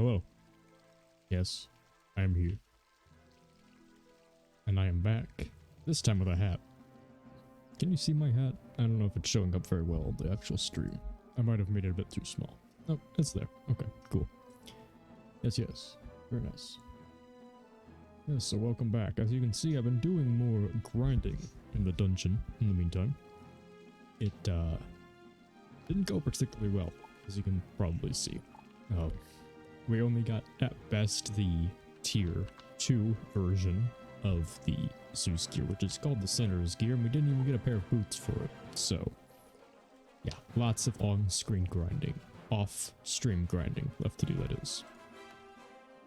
Hello. Yes, I am here. And I am back. This time with a hat. Can you see my hat? I don't know if it's showing up very well on the actual stream. I might have made it a bit too small. Oh, it's there. Okay, cool. Yes. Very nice. Yes, so welcome back. As you can see, I've been doing more grinding in the dungeon in the meantime. It didn't go particularly well, as you can probably see. We only got, at best, the tier 2 version of the Zeus gear, which is called the Senator's gear, and we didn't even get a pair of boots for it. So, yeah, lots of on-screen grinding. Off-stream grinding left to do, that is.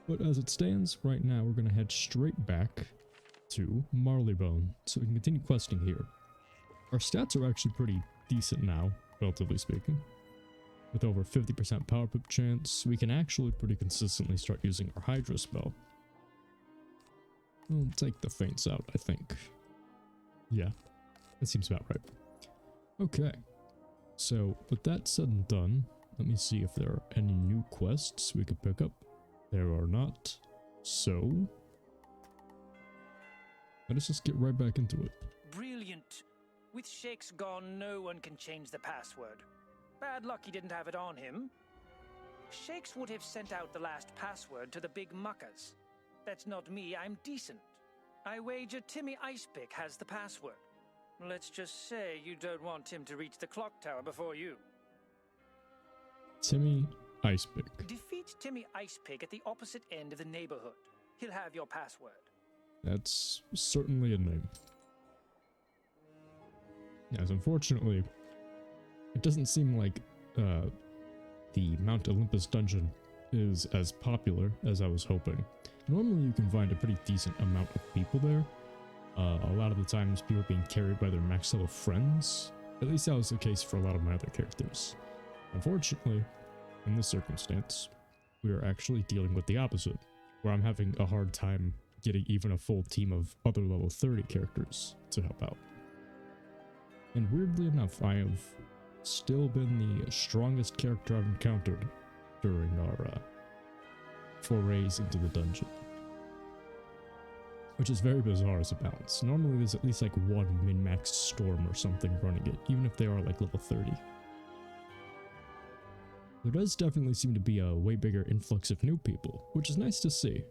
But as it stands, right now we're going to head straight back to Marleybone, so we can continue questing here. Our stats are actually pretty decent now, relatively speaking. With over 50% power pip chance, we can actually pretty consistently start using our Hydra spell. We'll take the feints out, I think. Yeah, that seems about right. Okay, so with that said and done, let me see if there are any new quests we could pick up. There are not, so let us just get right back into it. Brilliant. With Shakes gone, no one can change the password. Bad luck he didn't have it on him. Shakes would have sent out the last password to the big muckers. That's not me, I'm decent. I wager Timmy Icepick has the password. Let's just say you don't want him to reach the clock tower before you. Timmy Icepick. Defeat Timmy Icepick at the opposite end of the neighborhood. He'll have your password. That's certainly a name. Yes, unfortunately, it doesn't seem like the Mount Olympus dungeon is as popular as I was hoping. Normally you can find a pretty decent amount of people there. A lot of the times people are being carried by their max level friends. At least that was the case for a lot of my other characters. Unfortunately, in this circumstance, we are actually dealing with the opposite, where I'm having a hard time getting even a full team of other level 30 characters to help out. And weirdly enough, I have still been the strongest character I've encountered during our forays into the dungeon. Which is very bizarre as a balance. Normally there's at least like one min-max storm or something running it, even if they are like level 30. There does definitely seem to be a way bigger influx of new people, which is nice to see.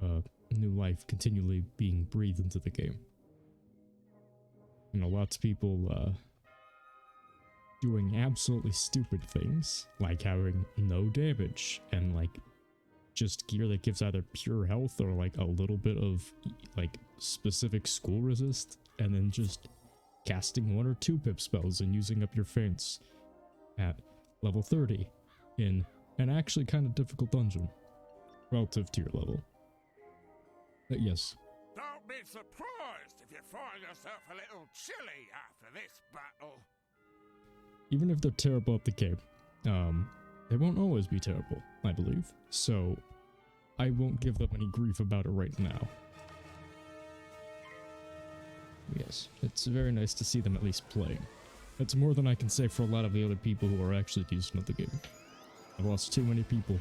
New life continually being breathed into the game. You know, lots of people doing absolutely stupid things, like having no damage, and like just gear that gives either pure health or like a little bit of like specific school resist, and then just casting 1 or 2 pip spells and using up your feints at level 30 in an actually kind of difficult dungeon relative to your level. But yes. Don't be surprised if you find yourself a little chilly after this battle. Even if they're terrible at the game, they won't always be terrible, I believe. So I won't give them any grief about it right now. Yes, it's very nice to see them at least playing. That's more than I can say for a lot of the other people who are actually decent at the game. I've lost too many people.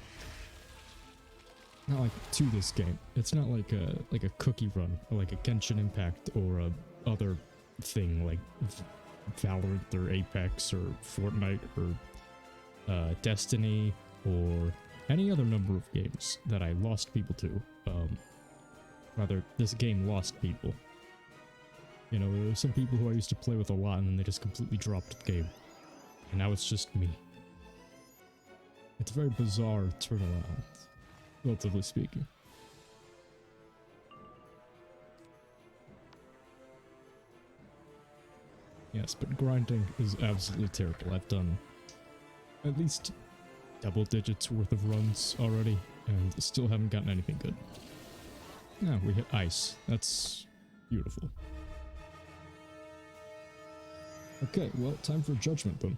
Not like to this game. It's not like a cookie run, or like a Genshin Impact, or a other thing like Valorant or Apex or Fortnite or Destiny or any other number of games that I lost people to. Rather, this game lost people. You know, there were some people who I used to play with a lot and then they just completely dropped the game. And now it's just me. It's a very bizarre turnaround, relatively speaking. Yes, but grinding is absolutely terrible. I've done at least double digits worth of runs already, and still haven't gotten anything good. Yeah, we hit ice. That's beautiful. Okay, well, time for judgment then.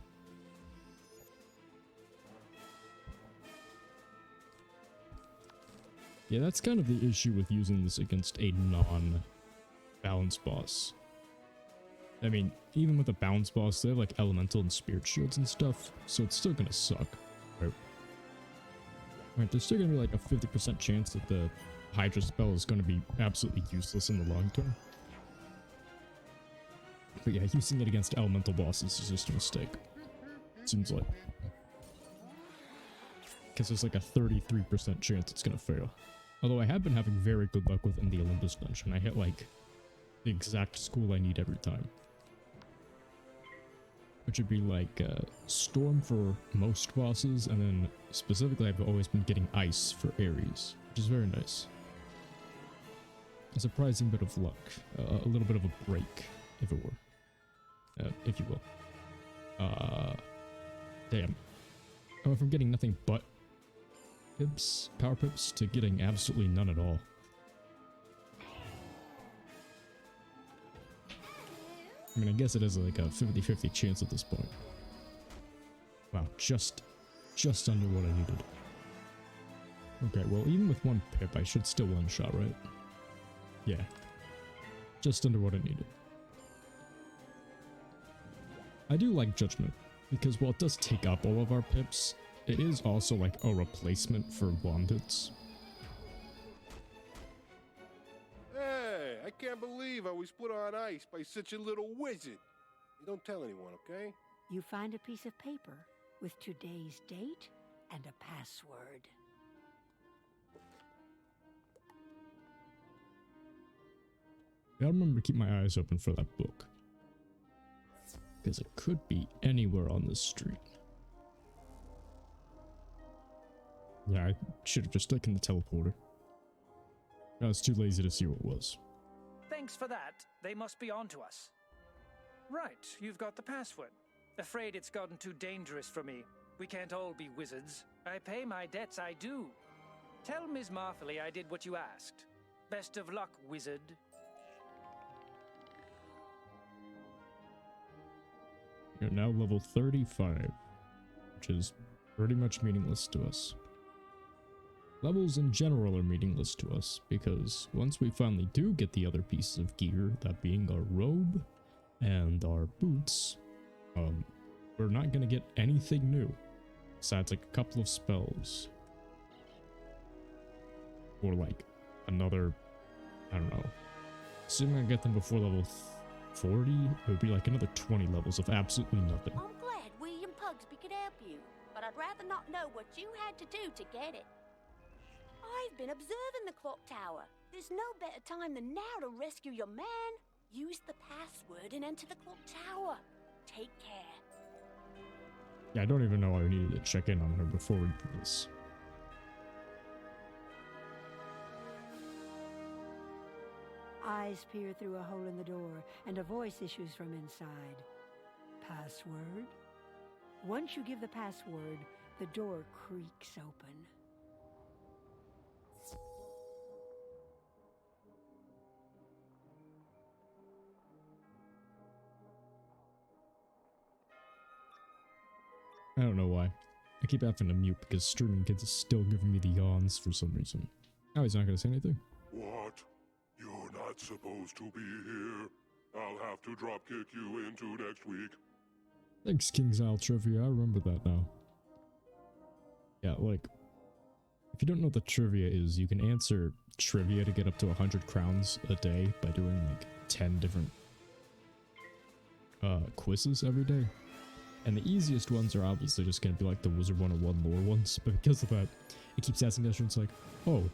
Yeah, that's kind of the issue with using this against a non-balance boss. I mean, even with a balance boss, they have like elemental and spirit shields and stuff, so it's still gonna suck. Right? Right, there's still gonna be like a 50% chance that the Hydra spell is gonna be absolutely useless in the long term. But yeah, using it against elemental bosses is just a mistake. Seems like. Because there's like a 33% chance it's gonna fail. Although I have been having very good luck with in the Olympus dungeon. I hit like the exact school I need every time. Which would be like Storm for most bosses, and then specifically I've always been getting Ice for Ares, which is very nice. A surprising bit of luck, a little bit of a break, if it were, if you will. Damn. I went from getting nothing but pips, power pips, to getting absolutely none at all. I mean, I guess it is like a 50-50 chance at this point. Wow, just under what I needed. Okay, well, even with one pip, I should still one-shot, right? Yeah. Just under what I needed. I do like Judgment, because while it does take up all of our pips, it is also like a replacement for Wandits. Hey, I can't believe I was put on ice by such a little wizard. You don't tell anyone, okay? You find a piece of paper with today's date and a password. I remember to keep my eyes open for that book. Because it could be anywhere on this street. Yeah, I should have just taken the teleporter. I was too lazy to see what it was. Thanks for that. They must be on to us. Right, you've got the password. Afraid it's gotten too dangerous for me. We can't all be wizards. I pay my debts, I do. Tell Ms. Marfley I did what you asked. Best of luck, wizard. You're now level 35, which is pretty much meaningless to us. Levels in general are meaningless to us, because once we finally do get the other pieces of gear, that being our robe and our boots, we're not gonna get anything new, besides like a couple of spells. Or like another, I don't know, assuming I get them before level 40, it would be like another 20 levels of absolutely nothing. I'm glad William Pugsby could help you, but I'd rather not know what you had to do to get it. I've been observing the clock tower. There's no better time than now to rescue your man. Use the password and enter the clock tower. Take care. Yeah, I don't even know why I needed to check in on her before we do this. Eyes peer through a hole in the door, and a voice issues from inside. Password? Once you give the password, the door creaks open. I don't know why. I keep having to mute because streaming kids is still giving me the yawns for some reason. Oh, he's not gonna say anything. What? You're not supposed to be here. I'll have to dropkick you into next week. Thanks, King's Isle Trivia. I remember that now. Yeah, like, if you don't know what the trivia is, you can answer trivia to get up to 100 crowns a day by doing like 10 different quizzes every day. And the easiest ones are obviously just going to be like the Wizard101 lore ones, but because of that, it keeps asking questions like, oh,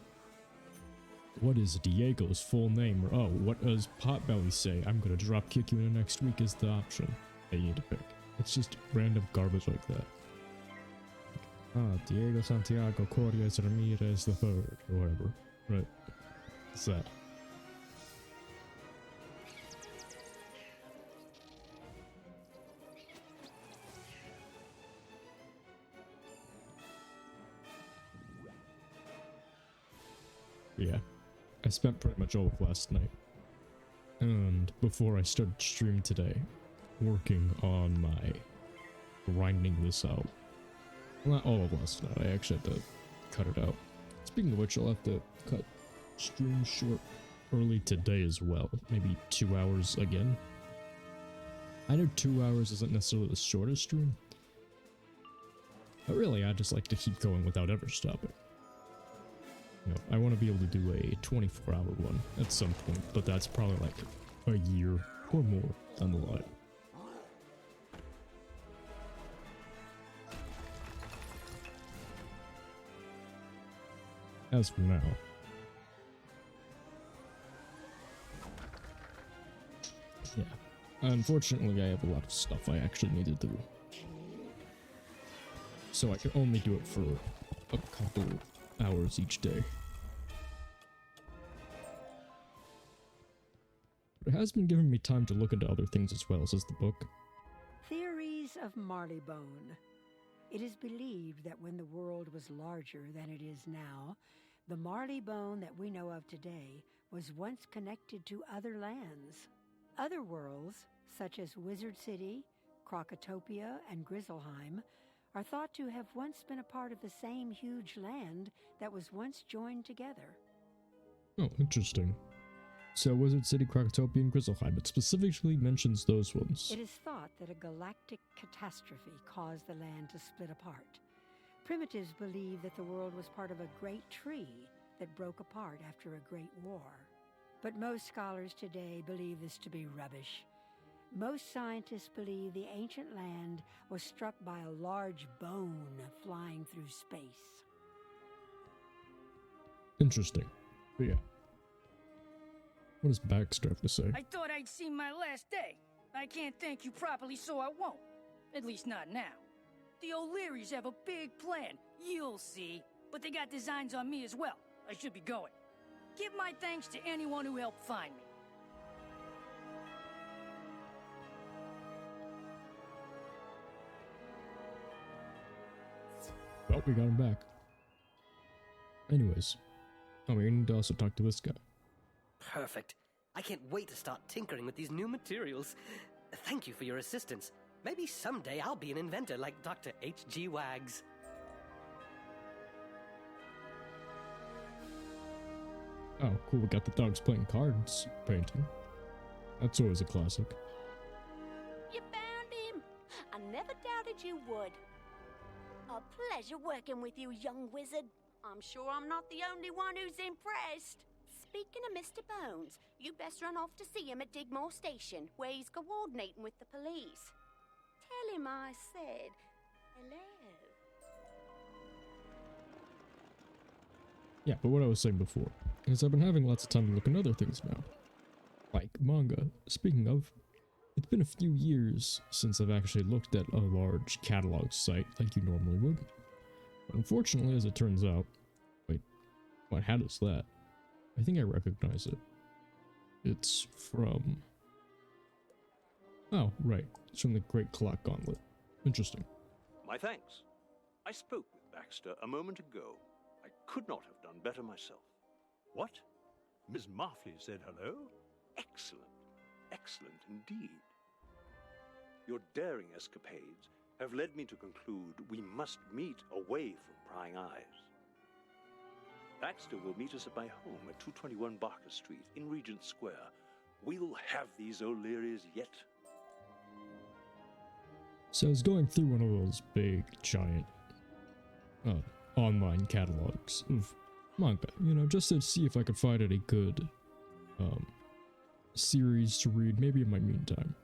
what is Diego's full name? Or, oh, what does Potbelly say? I'm going to drop kick you into next week is the option that you need to pick. It's just random garbage like that. Diego Santiago Corrias Ramirez III, or whatever. Right. What's that? Yeah, I spent pretty much all of last night, and before I started streaming today, working on my grinding this out. Well, not all of last night, I actually had to cut it out. Speaking of which, I'll have to cut stream short early today as well, maybe 2 hours again. I know 2 hours isn't necessarily the shortest stream, but really I just like to keep going without ever stopping. You know, I want to be able to do a 24-hour one at some point, but that's probably like a year or more down the line. As for now. Yeah. Unfortunately, I have a lot of stuff I actually need to do. So I can only do it for a couple hours each day. But it has been giving me time to look into other things as well, says the book. Theories of Marleybone. It is believed that when the world was larger than it is now, the Marleybone that we know of today was once connected to other lands. Other worlds, such as Wizard City, Krokotopia, and Grizzleheim, are thought to have once been a part of the same huge land that was once joined together. Oh, interesting. So Wizard City, Krokotopia, and Grizzleheim, it specifically mentions those ones. It is thought that a galactic catastrophe caused the land to split apart. Primitives believe that the world was part of a great tree that broke apart after a great war. But most scholars today believe this to be rubbish. Most scientists believe the ancient land was struck by a large bone flying through space. Interesting. But yeah. What does Baxter have to say? I thought I'd seen my last day. I can't thank you properly, so I won't. At least not now. The O'Learys have a big plan. You'll see. But they got designs on me as well. I should be going. Give my thanks to anyone who helped find me. Well, we got him back. Anyways. Oh, we need to also talk to this guy. Perfect. I can't wait to start tinkering with these new materials. Thank you for your assistance. Maybe someday I'll be an inventor like Dr. H.G. Wags. Oh, cool, we got the dogs playing cards painting. That's always a classic. You found him. I never doubted you would. A pleasure working with you, young wizard. I'm sure I'm not the only one who's impressed. Speaking of Mr. Bones, you best run off to see him at Digmore Station, where he's coordinating with the police. Tell him I said hello. Yeah, but what I was saying before is I've been having lots of time to look into other things now. Like manga. Speaking of, it's been a few years since I've actually looked at a large catalog site like you normally would. But unfortunately, as it turns out... Wait, what hat is that? I think I recognize it. It's from... Oh, right. It's from the Great Clock Gauntlet. Interesting. My thanks. I spoke with Baxter a moment ago. I could not have done better myself. What? Miss Martley said hello? Excellent. Excellent indeed. Your daring escapades have led me to conclude we must meet away from prying eyes. Baxter will meet us at my home at 221 Barker Street in Regent Square. We'll have these O'Learys yet. So I was going through one of those big, giant online catalogs of manga, you know, just to see if I could find any good series to read, maybe in my meantime.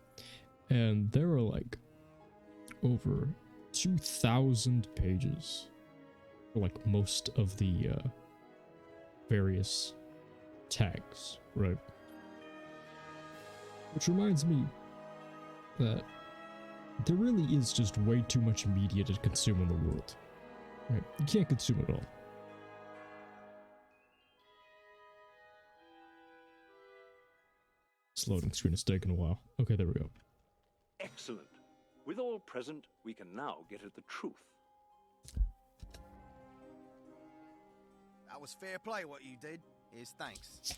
And there are like over 2,000 pages for like most of the various tags, right? Which reminds me that there really is just way too much media to consume in the world. Right? You can't consume it all. This loading screen is taking a while. Okay, there we go. Excellent. With all present, we can now get at the truth. That was fair play what you did. Here's thanks.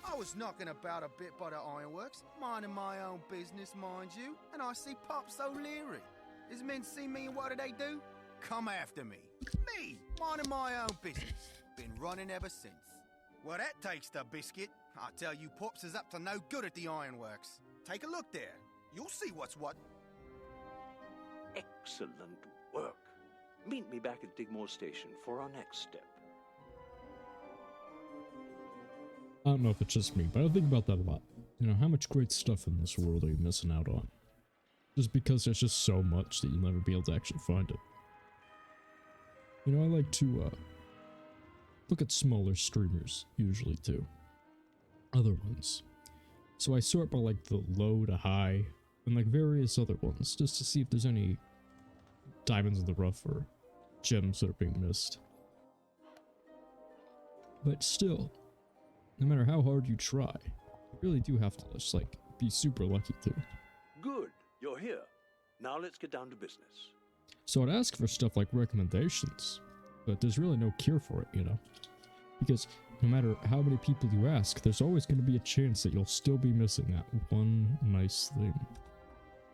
I was knocking about a bit by the Ironworks, minding my own business, mind you, and I see Pops O'Leary. His men see me and what do? Come after me. Me, minding my own business. Been running ever since. Well, that takes the biscuit. I tell you, Pops is up to no good at the Ironworks. Take a look there. You'll see what's what. Excellent work. Meet me back at Digmore Station for our next step. I don't know if it's just me, but I think about that a lot. You know, how much great stuff in this world are you missing out on? Just because there's just so much that you'll never be able to actually find it. You know, I like to, look at smaller streamers, usually, too. Other ones. So I sort by, like, the low to high, and, like, various other ones, just to see if there's any diamonds in the rough or gems that are being missed. But still, no matter how hard you try, you really do have to just, like, be super lucky too. Good, you're here. Now let's get down to business. So I'd ask for stuff like recommendations, but there's really no cure for it, you know? Because no matter how many people you ask, there's always going to be a chance that you'll still be missing that one nice thing.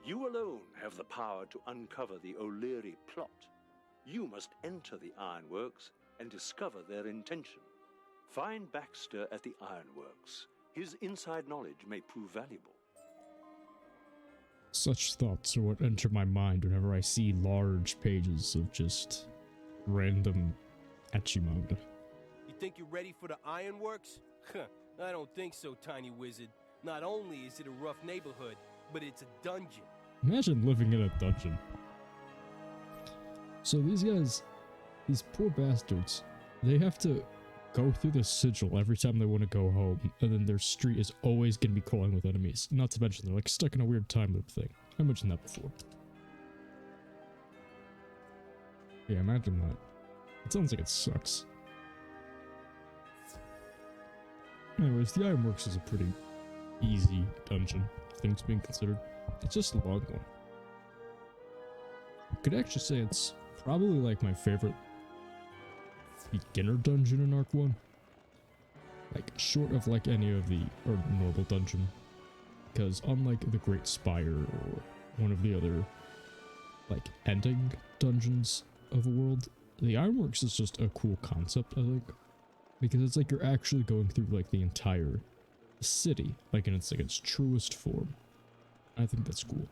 You alone have the power to uncover the O'Leary plot. You must enter the Ironworks and discover their intention. Find Baxter at the Ironworks. His inside knowledge may prove valuable. Such thoughts are what enter my mind whenever I see large pages of just random ecchi manga. You think you're ready for the Ironworks? I don't think so, tiny wizard. Not only is it a rough neighborhood, but it's a dungeon. Imagine living in a dungeon. So these guys, these poor bastards, they have to go through the sigil every time they want to go home, and then their street is always going to be crawling with enemies. Not to mention they're like stuck in a weird time loop thing. I mentioned that before. Yeah, imagine that. It sounds like it sucks. Anyways, the Ironworks is a pretty easy dungeon, things being considered. It's just a long one. I could actually say it's probably like my favorite beginner dungeon in Arc 1. Like, short of like any of the normal dungeon. Because unlike the Great Spire or one of the other like ending dungeons of a world, the Ironworks is just a cool concept, I think. Because it's like you're actually going through like the entire city, like in its like its truest form. I think that's cool.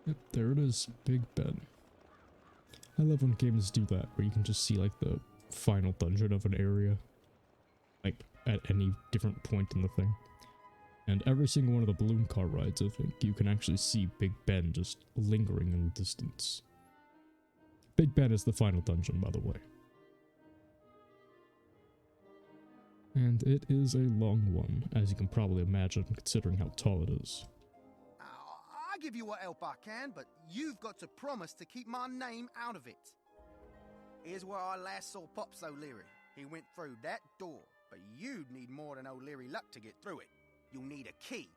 Yep, there it is, Big Ben. I love when games do that, where you can just see like the final dungeon of an area, like at any different point in the thing. And every single one of the balloon car rides, I think, you can actually see Big Ben just lingering in the distance. Big Ben is the final dungeon, by the way. And it is a long one, as you can probably imagine, considering how tall it is. I'll give you what help I can, but you've got to promise to keep my name out of it. Here's where I last saw Pops O'Leary. He went through that door, but you'd need more than O'Leary luck to get through it. You'll need a key.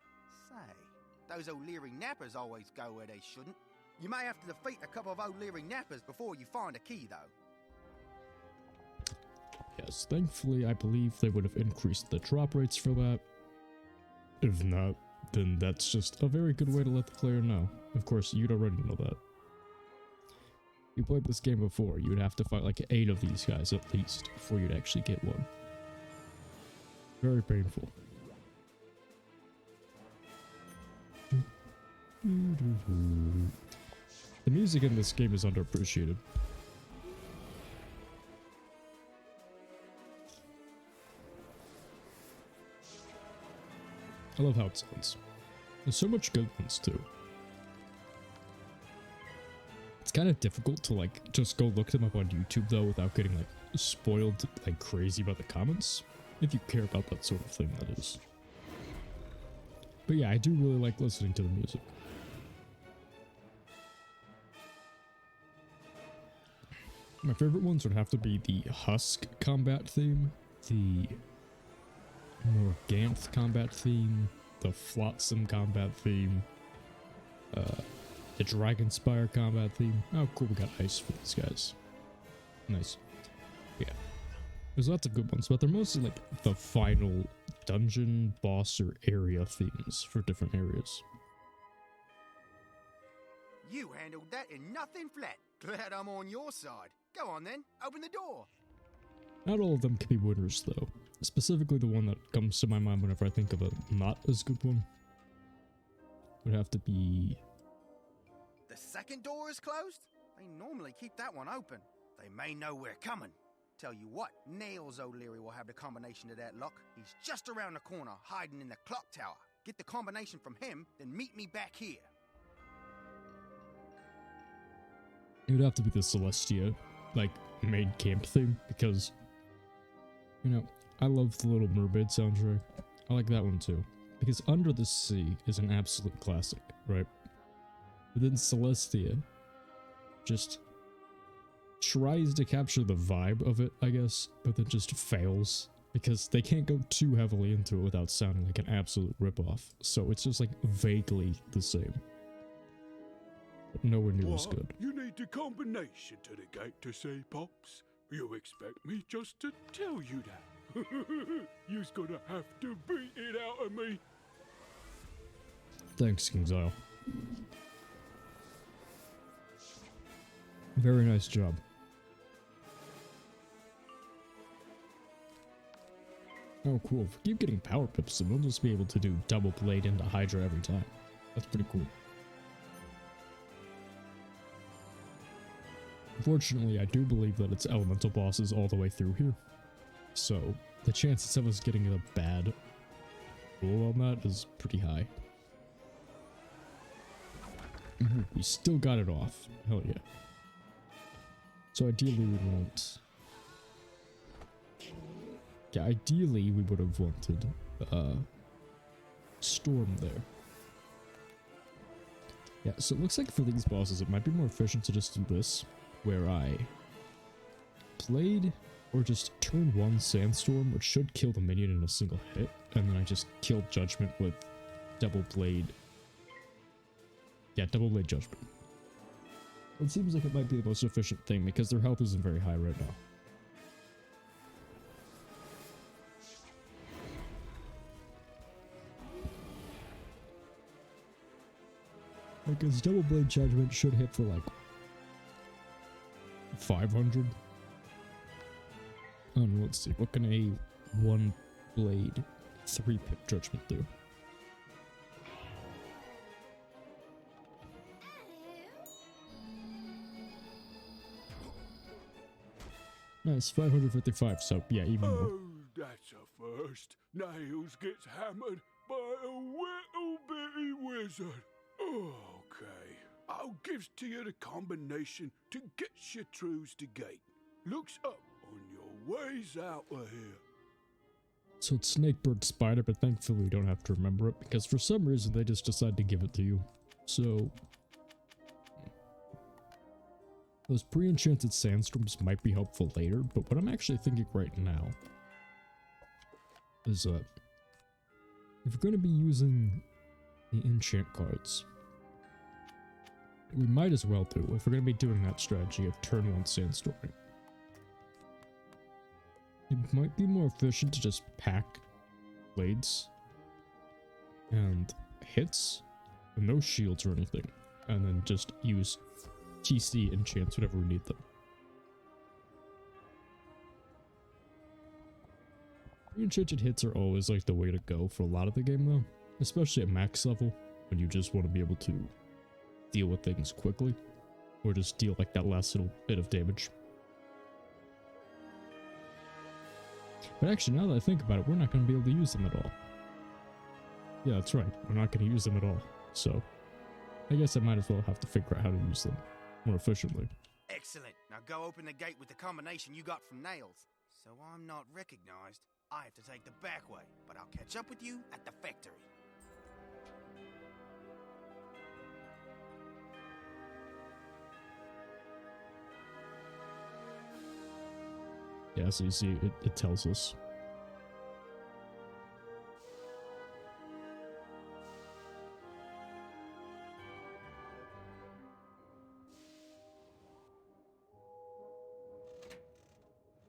Say, those O'Leary nappers always go where they shouldn't. You may have to defeat a couple of O'Leary nappers before you find a key, though. Yes, thankfully I believe they would have increased the drop rates for that. If not, then that's just a very good way to let the player know. Of course, you'd already know that. If you played this game before, you would have to fight like 8 of these guys at least before you'd actually get one. Very painful. The music in this game is underappreciated. I love how it sounds. There's so much good ones too. It's kind of difficult to like just go look them up on YouTube though without getting like spoiled like crazy by the comments. If you care about that sort of thing, that is. But yeah, I do really like listening to the music. My favorite ones would have to be the Husk combat theme, the Morganth combat theme, the Flotsam combat theme, the Dragonspire combat theme. Oh cool, we got ice for these guys. Nice. Yeah. There's lots of good ones, but they're mostly like the final dungeon, boss, or area themes for different areas. You handled that in nothing flat. Glad I'm on your side. Go on then, open the door. Not all of them can be winners though. Specifically the one that comes to my mind whenever I think of a not as good one would have to be... The second door is closed? They normally keep that one open. They may know we're coming. Tell you what, Nails O'Leary will have the combination to that lock. He's just around the corner, hiding in the clock tower. Get the combination from him, then meet me back here. It would have to be the Celestia, like, maid camp thing, because, you know, I love the Little Mermaid soundtrack. I like that one too. Because Under the Sea is an absolute classic, right? But then Celestia just tries to capture the vibe of it, I guess, but then just fails. Because they can't go too heavily into it without sounding like an absolute ripoff. So it's just like vaguely the same. But nowhere near as good. You need the combination to the gate to see, Pops? You expect me just to tell you that? You's gonna have to beat it out of me. Thanks, King's Isle. Very nice job. Oh, cool. If we keep getting power pips, then we'll just be able to do double blade into Hydra every time. That's pretty cool. Unfortunately, I do believe that it's elemental bosses all the way through here. So, the chances of us getting a bad roll on that is pretty high. We still got it off. Hell yeah. So ideally we want... Yeah, ideally we would have wanted Storm there. Yeah, so it looks like for these bosses it might be more efficient to just do this, where I Blade or just turn 1 Sandstorm, which should kill the minion in a single hit, and then I just kill Judgment with Double Blade. Yeah, Double Blade Judgment. It seems like it might be the most efficient thing because their health isn't very high right now. Because Double Blade Judgment should hit for like 500. And let's see, what can a 1 blade 3-pip Judgment do? Nice, 555, so yeah, even more. Oh, that's a first. Nails gets hammered by a little bitty wizard. Okay, I'll give to you the combination to get you through the gate. Looks up on your ways out of here. So it's Snakebird Spider, but thankfully we don't have to remember it, because for some reason they just decide to give it to you. So... those pre-enchanted sandstorms might be helpful later, but what I'm actually thinking right now is if we're going to be using the enchant cards, we might as well do, if we're going to be doing that strategy of turn 1 sandstorming. It might be more efficient to just pack blades and hits with no shields or anything, and then just use TC enchants whenever we need them. Enchanted hits are always like the way to go for a lot of the game though, especially at max level when you just want to be able to deal with things quickly or just deal like that last little bit of damage. But actually, now that I think about it, we're not going to be able to use them at all. Yeah, that's right, we're not going to use them at all, so I guess I might as well have to figure out how to use them more efficiently. Excellent. Now go open the gate with the combination you got from Nails. So I'm not recognized. I have to take the back way, but I'll catch up with you at the factory. Yeah, so you see, it tells us.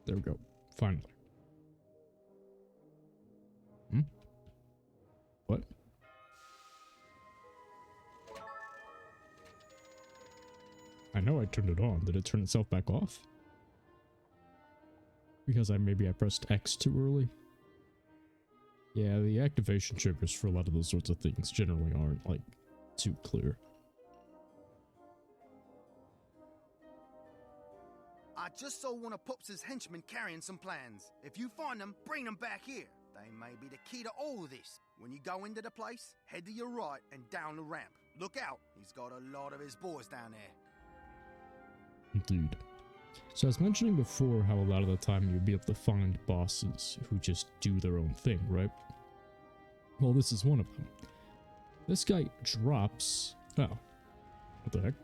There we go. Finally. What? I know I turned it on. Did it turn itself back off? Because maybe I pressed X too early? Yeah, the activation triggers for a lot of those sorts of things generally aren't, like, too clear. I just saw one of Pops's henchmen carrying some plans. If you find them, bring them back here. They may be the key to all this. When you go into the place, head to your right and down the ramp. Look out, he's got a lot of his boys down there. Indeed. So I was mentioning before how a lot of the time you'd be able to find bosses who just do their own thing, right? Well, this is one of them. This guy drops... Oh. What the heck?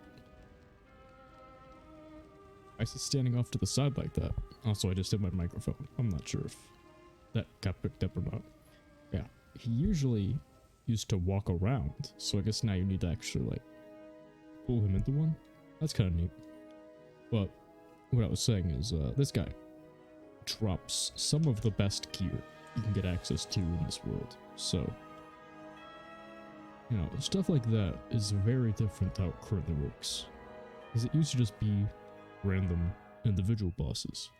Why is he standing off to the side like that? Also, I just hit my microphone. I'm not sure if that got picked up or not. Yeah. He usually used to walk around, so I guess now you need to actually, like, pull him into one. That's kind of neat. But what I was saying is, this guy drops some of the best gear you can get access to in this world. So, you know, stuff like that is very different to how it currently works. Because it used to just be random individual bosses.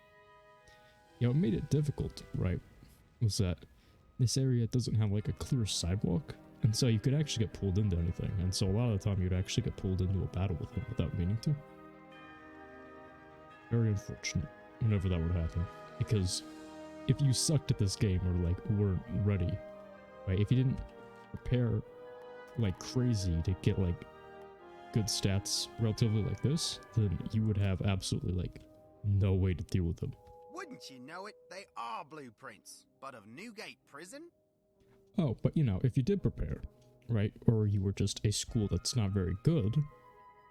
Yeah, what made it difficult, right, was that this area doesn't have like a clear sidewalk, and so you could actually get pulled into anything, and so a lot of the time you'd actually get pulled into a battle with him without meaning to. Very unfortunate whenever that would happen, because if you sucked at this game or like weren't ready, right, if you didn't prepare like crazy to get like good stats relatively like this, then you would have absolutely like no way to deal with them. Wouldn't you know it, they are blueprints, but of Newgate Prison? Oh, but you know, if you did prepare, right, or you were just a school that's not very good,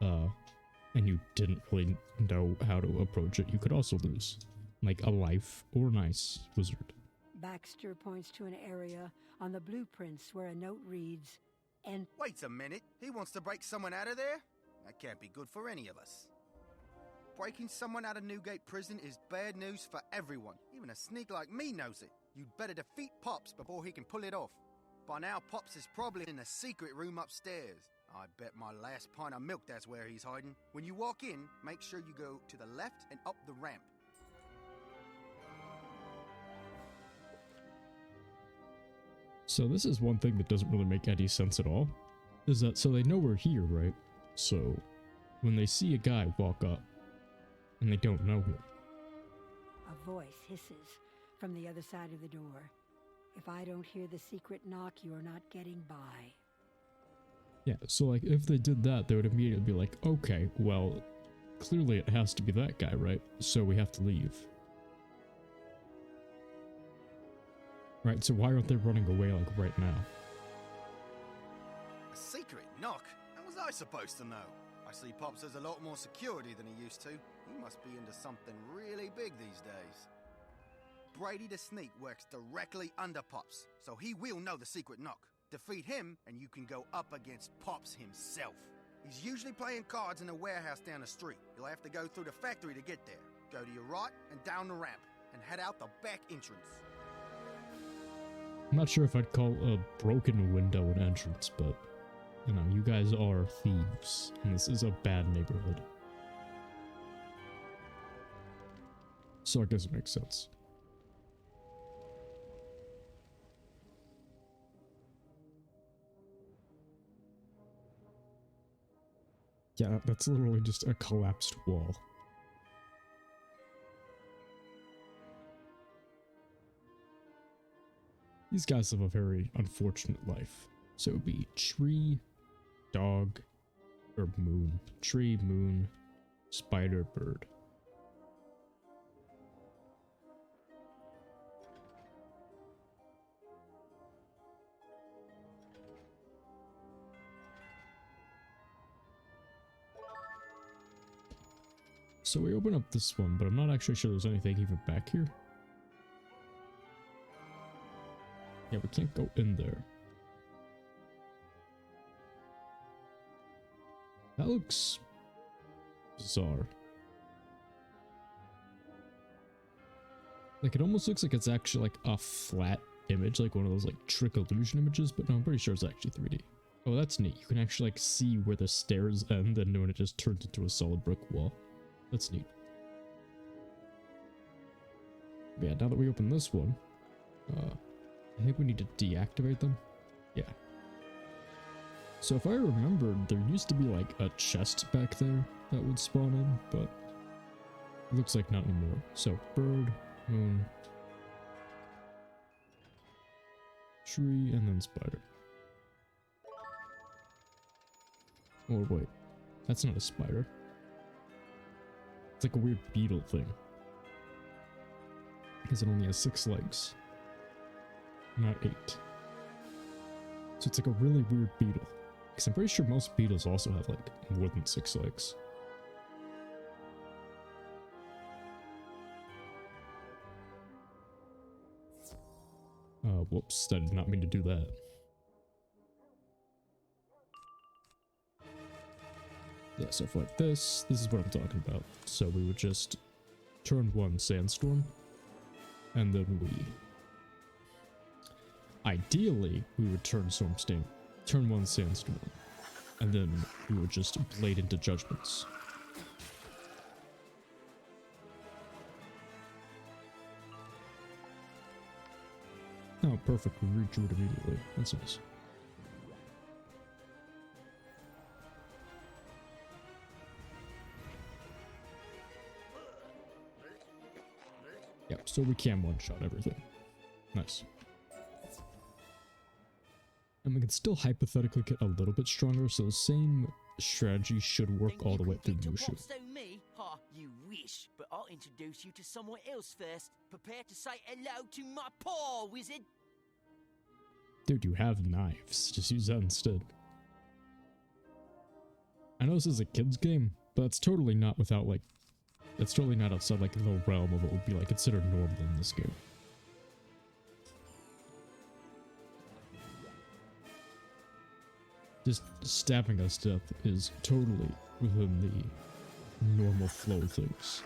and you didn't really know how to approach it, you could also lose, like a life or an ice wizard. Baxter points to an area on the blueprints where a note reads, "And Wait a minute, he wants to break someone out of there? That can't be good for any of us. Breaking someone out of Newgate Prison is bad news for everyone. Even a sneak like me knows it. You'd better defeat Pops before he can pull it off. By now, Pops is probably in the secret room upstairs. I bet my last pint of milk that's where he's hiding. When you walk in, make sure you go to the left and up the ramp." So this is one thing that doesn't really make any sense at all, is that so they know we're here, right? So when they see a guy walk up and they don't know him, a voice hisses from the other side of the door. "If I don't hear the secret knock, you're not getting by." yeah, so like if they did that, they would immediately be like, okay, well, clearly it has to be that guy, right? So we have to leave. Right, so why aren't they running away like right now? A secret knock? How was I supposed to know? I see Pops has a lot more security than he used to. He must be into something really big these days. Brady the Sneak works directly under Pops, so he will know the secret knock. Defeat him, and you can go up against Pops himself. He's usually playing cards in a warehouse down the street. You'll have to go through the factory to get there. Go to your right and down the ramp, and head out the back entrance. I'm not sure if I'd call a broken window an entrance, but, you know, you guys are thieves, and this is a bad neighborhood. So I guess it makes sense. Yeah, that's literally just a collapsed wall. These guys have a very unfortunate life. So it would be tree, dog, or moon. Tree, moon, spider, bird. So we open up this one, but I'm not actually sure there's anything even back here. Yeah, we can't go in there. That looks bizarre. Like, it almost looks like it's actually like a flat image, like one of those like trick illusion images, but no, I'm pretty sure it's actually 3D. Oh, that's neat. You can actually like see where the stairs end and when it just turns into a solid brick wall. That's neat. Yeah, now that we open this one, I think we need to deactivate them. Yeah. So if I remembered, there used to be like a chest back there that would spawn in, but It looks like not anymore. So, bird, moon, tree, and then spider. Or wait, that's not a spider. It's like a weird beetle thing. Because it only has 6 legs. Not 8. So it's like a really weird beetle. Because I'm pretty sure most beetles also have like more than 6 legs. Whoops, I did not mean to do that. Yeah, so for like this is what I'm talking about. So we would just turn 1 sandstorm, and then ideally, we would turn 1 sandstorm, and then we would just blade into judgments. Oh, perfect, we redrew it immediately. That's nice. Yep, so we can one-shot everything. Nice. And we can still hypothetically get a little bit stronger, so the same strategy should work all the way through Mushu. Me? Ha, you wish, but I'll introduce you to someone else first. Prepare to say hello to my paw, wizard. Dude, you have knives. Just use that instead. I know this is a kid's game, but it's totally not without, like, it's totally not outside, like, the realm of what would be, like, considered normal in this game. Just stabbing us to death is totally within the normal flow of things.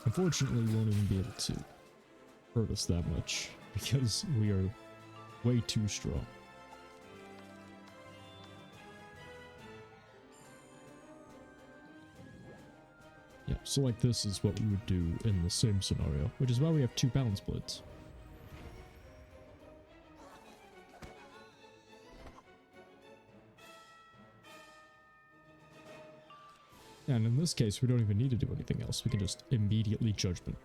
Unfortunately, we won't even be able to hurt us that much, because we are way too strong. Yeah, so like this is what we would do in the same scenario, which is why we have 2 balance blades. And in this case, we don't even need to do anything else. We can just immediately judgment.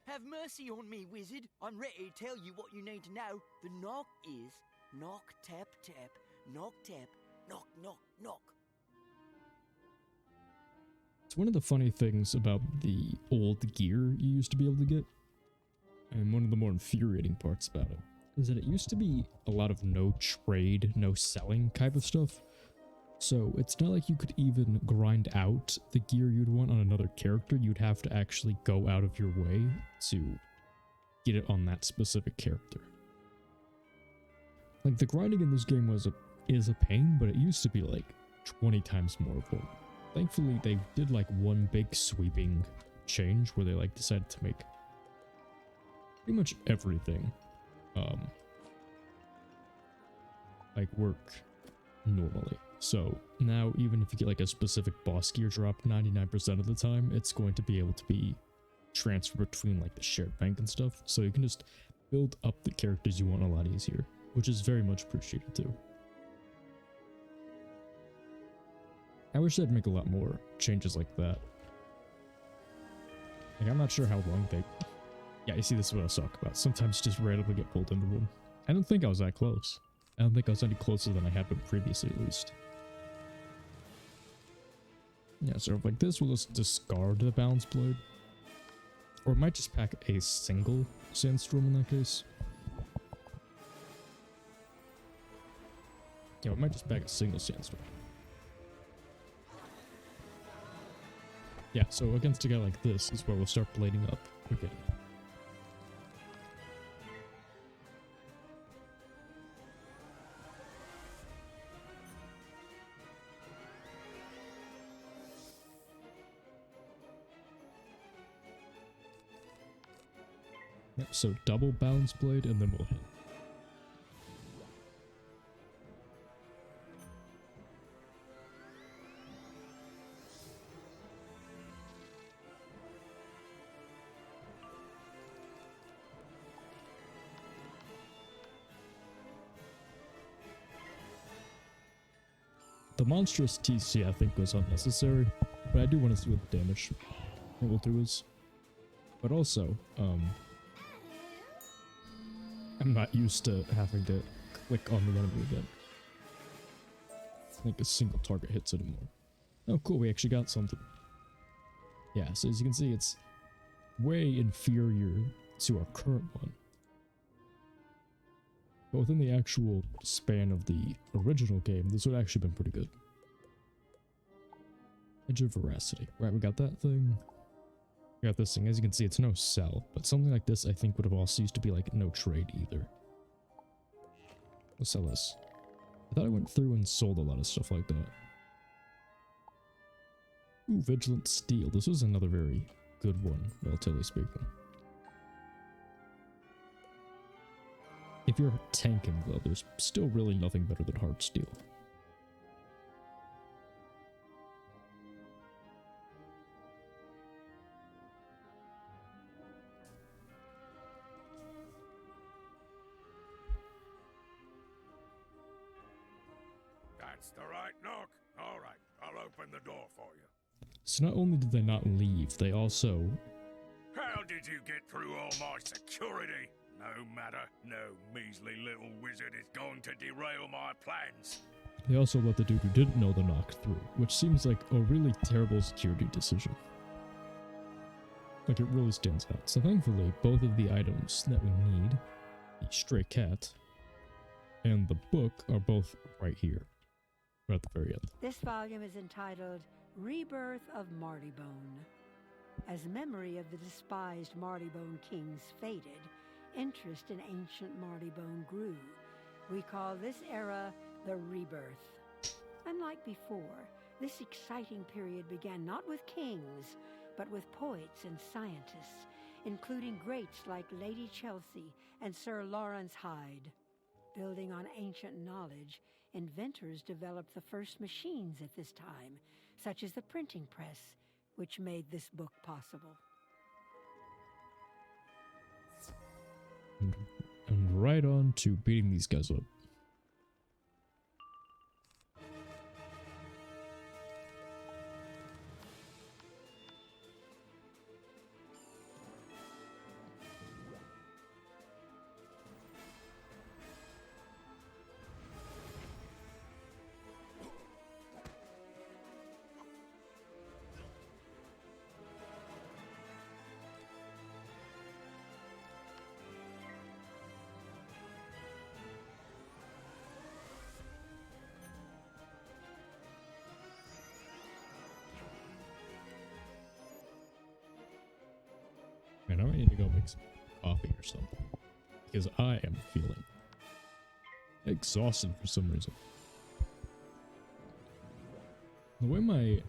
Have mercy on me, wizard. I'm ready to tell you what you need to know. The knock is knock, tap, tap, knock, tap, knock, knock, knock. It's one of the funny things about the old gear you used to be able to get, and one of the more infuriating parts about it, is that it used to be a lot of no trade, no selling type of stuff. So it's not like you could even grind out the gear you'd want on another character. You'd have to actually go out of your way to get it on that specific character. Like, the grinding in this game is a pain, but it used to be like 20 times more fun. Thankfully, they did like one big sweeping change where they like decided to make pretty much everything like work normally. So now even if you get like a specific boss gear drop 99% of the time, it's going to be able to be transferred between like the shared bank and stuff. So you can just build up the characters you want a lot easier, which is very much appreciated too. I wish they'd make a lot more changes like that. Like, I'm not sure how long they... Yeah, you see, this is what I was talking about. Sometimes you just randomly get pulled into one. I don't think I was that close. I don't think I was any closer than I had been previously, at least. Yeah, so like this, we'll just discard the balance blade. Or it might just pack a single sandstorm in that case. Yeah, it might just pack a single sandstorm. Yeah, so against a guy like this is where we'll start blading up again. Yep, so double balance blade and then we'll hit. The monstrous TC I think was unnecessary, but I do want to see what the damage it will do is. But also, I'm not used to having to click on the enemy again. Like a single target hits anymore. Oh cool, we actually got something. Yeah, so as you can see, it's way inferior to our current one. But within the actual span of the original game, this would actually been pretty good. Edge of Veracity. Right, we got that thing. We got this thing. As you can see, it's no sell, but something like this I think would have also used to be like no trade either. Let's sell this. I thought I went through and sold a lot of stuff like that. Ooh, Vigilant Steel. This was another very good one, relatively speaking. If you're tanking though, there's still really nothing better than Hard Steel. That's the right knock. All right, I'll open the door for you. So not only did they not leave, they also... How did you get through all my security? No matter, no measly little wizard is going to derail my plans. They also let the dude who didn't know the knock through, which seems like a really terrible security decision. Like, it really stands out. So thankfully, both of the items that we need, the stray cat and the book, are both right here. Right at the very end. This volume is entitled Rebirth of Martybone. As memory of the despised Martybone kings faded, interest in ancient Martybone grew. We call this era the Rebirth. Unlike before, this exciting period began not with kings, but with poets and scientists, including greats like Lady Chelsea and Sir Lawrence Hyde. Building on ancient knowledge, inventors developed the first machines at this time, such as the printing press, which made this book possible. And right on to beating these guys up. Man, I might need to go make some coffee or something. Because I am feeling exhausted for some reason. The way my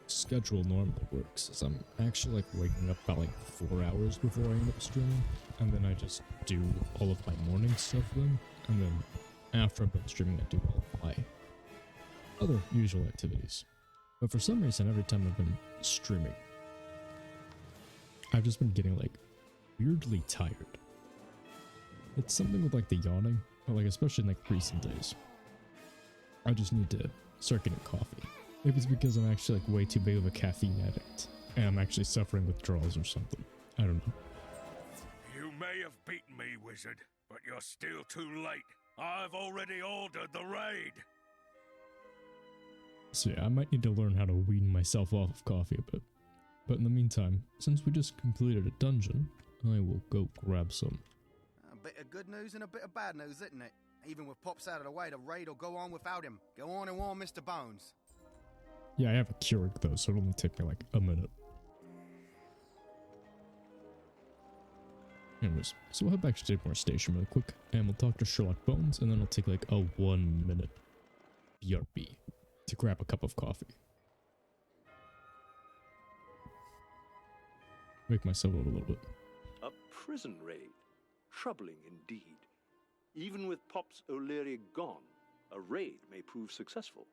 schedule normally works is I'm actually like waking up about like 4 hours before I end up streaming. And then I just do all of my morning stuff then. And then after I'm done streaming, I do all of my other usual activities. But for some reason, every time I've been streaming, I've just been getting like weirdly tired. It's something with like the yawning, or like especially in like recent days. I just need to start getting coffee. Maybe it's because I'm actually like way too big of a caffeine addict, and I'm actually suffering withdrawals or something. I don't know. You may have beaten me, wizard, but you're still too late. I've already ordered the raid. So yeah, I might need to learn how to wean myself off of coffee a bit. But in the meantime, since we just completed a dungeon, I will go grab some. A bit of good news and a bit of bad news, isn't it? Even with Pops out of the way, the raid will go on without him. Go on and warn Mr. Bones. Yeah, I have a Keurig though, so it'll only take me like a minute. Anyways, so we'll head back to Digmore Station really quick, and we'll talk to Sherlock Bones, and then I'll take like a 1 minute BRB to grab a cup of coffee. Make myself out a little bit. A prison raid? Troubling indeed. Even with Pop's O'Leary gone, a raid may prove successful.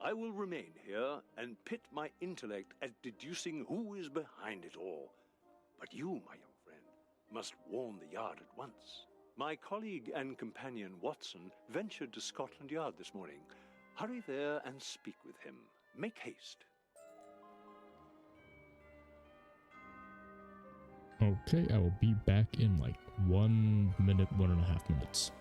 I will remain here and pit my intellect at deducing who is behind it all. But you, my young friend, must warn the Yard at once. My colleague and companion Watson ventured to Scotland Yard this morning, Hurry there and speak with him. Make haste. Okay, I will be back in like 1 minute, 1.5 minutes.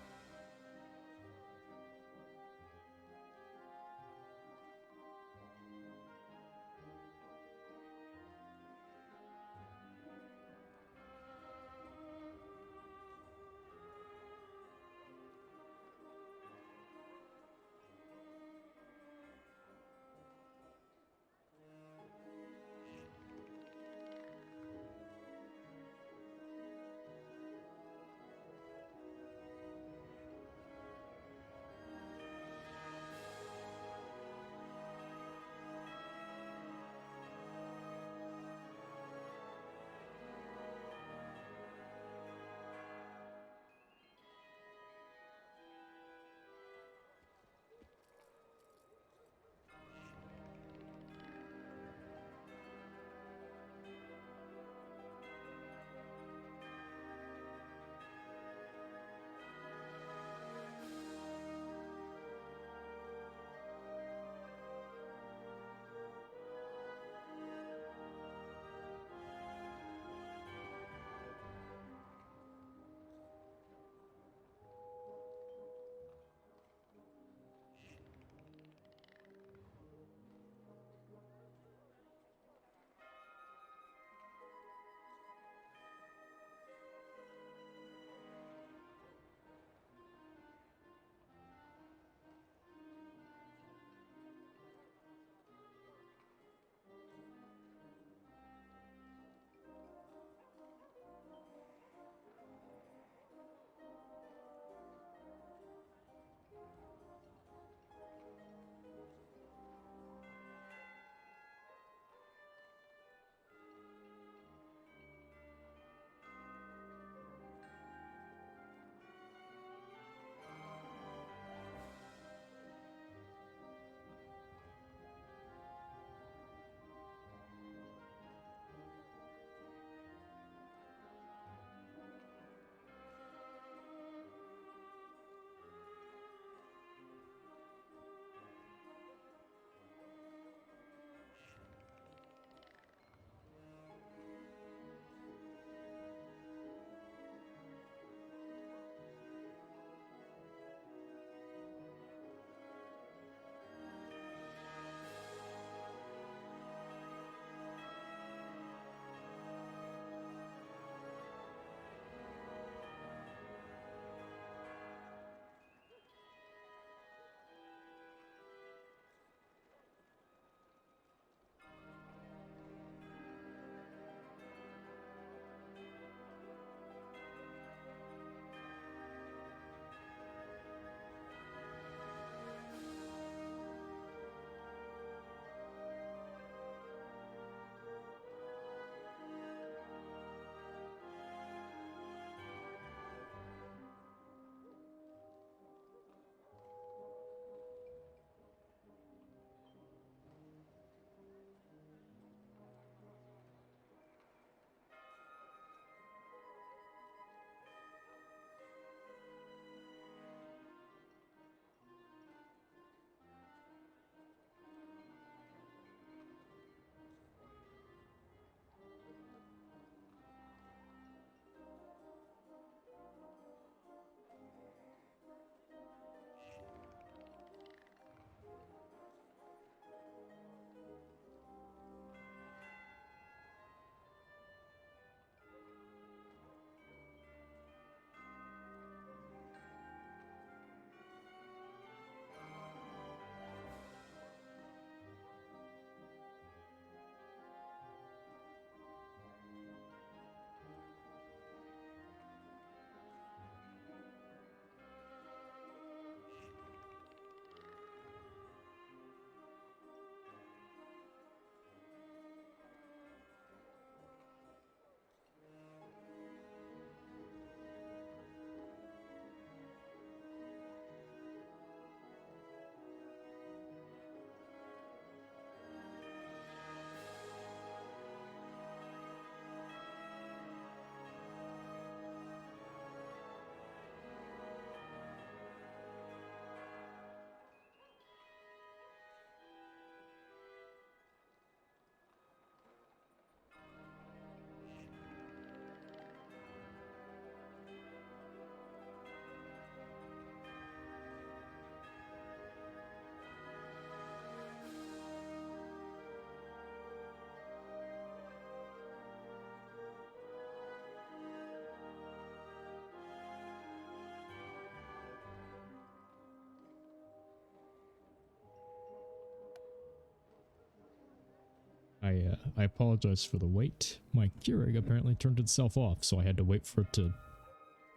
I apologize for the wait. My Keurig apparently turned itself off, so I had to wait for it to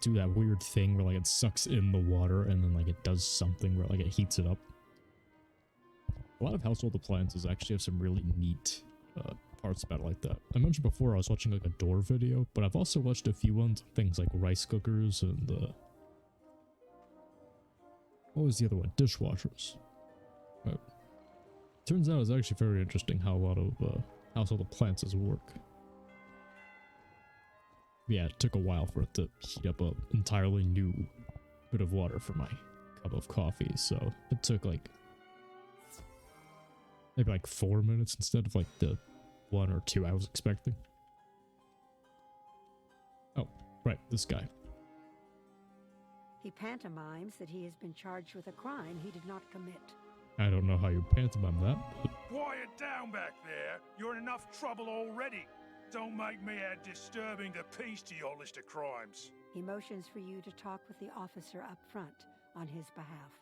do that weird thing where like it sucks in the water and then like it does something where like it heats it up. A lot of household appliances actually have some really neat parts about it like that. I mentioned before I was watching like a door video, but I've also watched a few ones, things like rice cookers and what was the other one? Dishwashers. Turns out it's actually very interesting how a lot of household appliances work. Yeah, it took a while for it to heat up an entirely new bit of water for my cup of coffee, so it took like maybe like 4 minutes instead of like the 1 or 2 I was expecting. Oh, right, this guy. He pantomimes that he has been charged with a crime he did not commit. I don't know how you pantomime that, but... Quiet down back there. You're in enough trouble already. Don't make me add disturbing the peace to your list of crimes. He motions for you to talk with the officer up front on his behalf.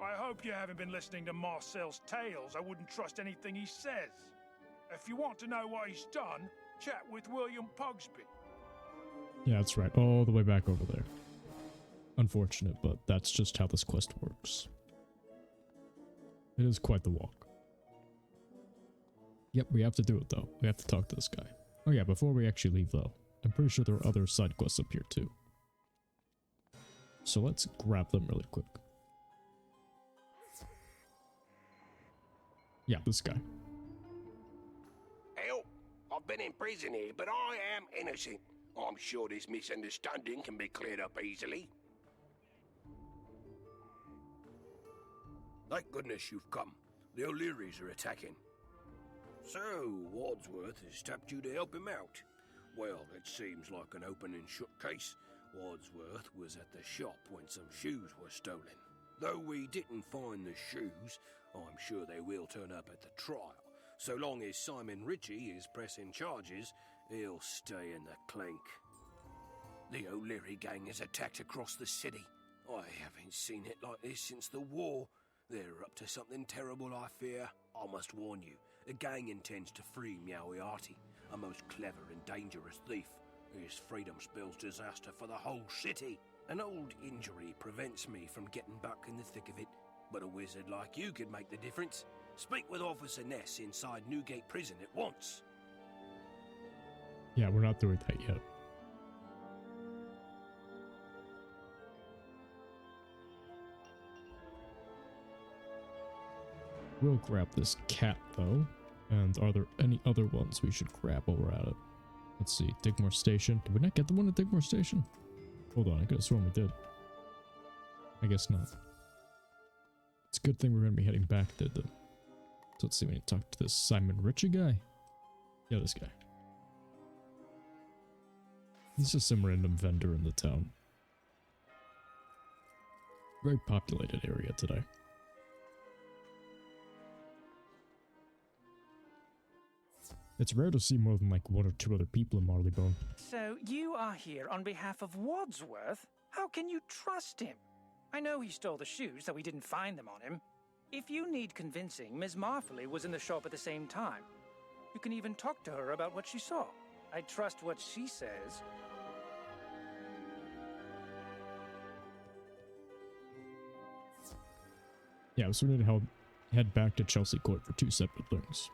I hope you haven't been listening to Marcel's tales. I wouldn't trust anything he says. If you want to know what he's done, chat with William Pugsby. Yeah, that's right. All the way back over there. Unfortunate, but that's just how this quest works. It is quite the walk. Yep, we have to do it though. We have to talk to this guy. Oh yeah, before we actually leave though, I'm pretty sure there are other side quests up here too. So let's grab them really quick. Yeah, this guy. Help! I've been in prison here, but I am innocent. I'm sure this misunderstanding can be cleared up easily. Thank goodness you've come. The O'Learys are attacking. So, Wadsworth has tapped you to help him out. Well, it seems like an open and shut case. Wadsworth was at the shop when some shoes were stolen. Though we didn't find the shoes, I'm sure they will turn up at the trial. So long as Simon Ritchie is pressing charges, he'll stay in the clink. The O'Leary gang has attacked across the city. I haven't seen it like this since the war. They're up to something terrible, I fear. I must warn you, the gang intends to free Meowiarty, a most clever and dangerous thief. His freedom spells disaster for the whole city. An old injury prevents me from getting back in the thick of it, but a wizard like you could make the difference. Speak with Officer Ness inside Newgate Prison at once. Yeah, we're not doing that yet. We'll grab this cat though. And are there any other ones we should grab while we're at it? Let's see, Digmore Station. Did we not get the one at Digmore Station? Hold on, I could have sworn we did. I guess not. It's a good thing we're going to be heading back there though. So let's see, we need to talk to this Simon Ritchie guy. Yeah, this guy. He's just some random vendor in the town. Very populated area today. It's rare to see more than like 1 or 2 other people in Marleybone. So you are here on behalf of Wadsworth? How can you trust him? I know he stole the shoes, so we didn't find them on him. If you need convincing, Ms. Marfley was in the shop at the same time. You can even talk to her about what she saw. I trust what she says. Yeah, so we need to head back to Chelsea Court for 2 separate things.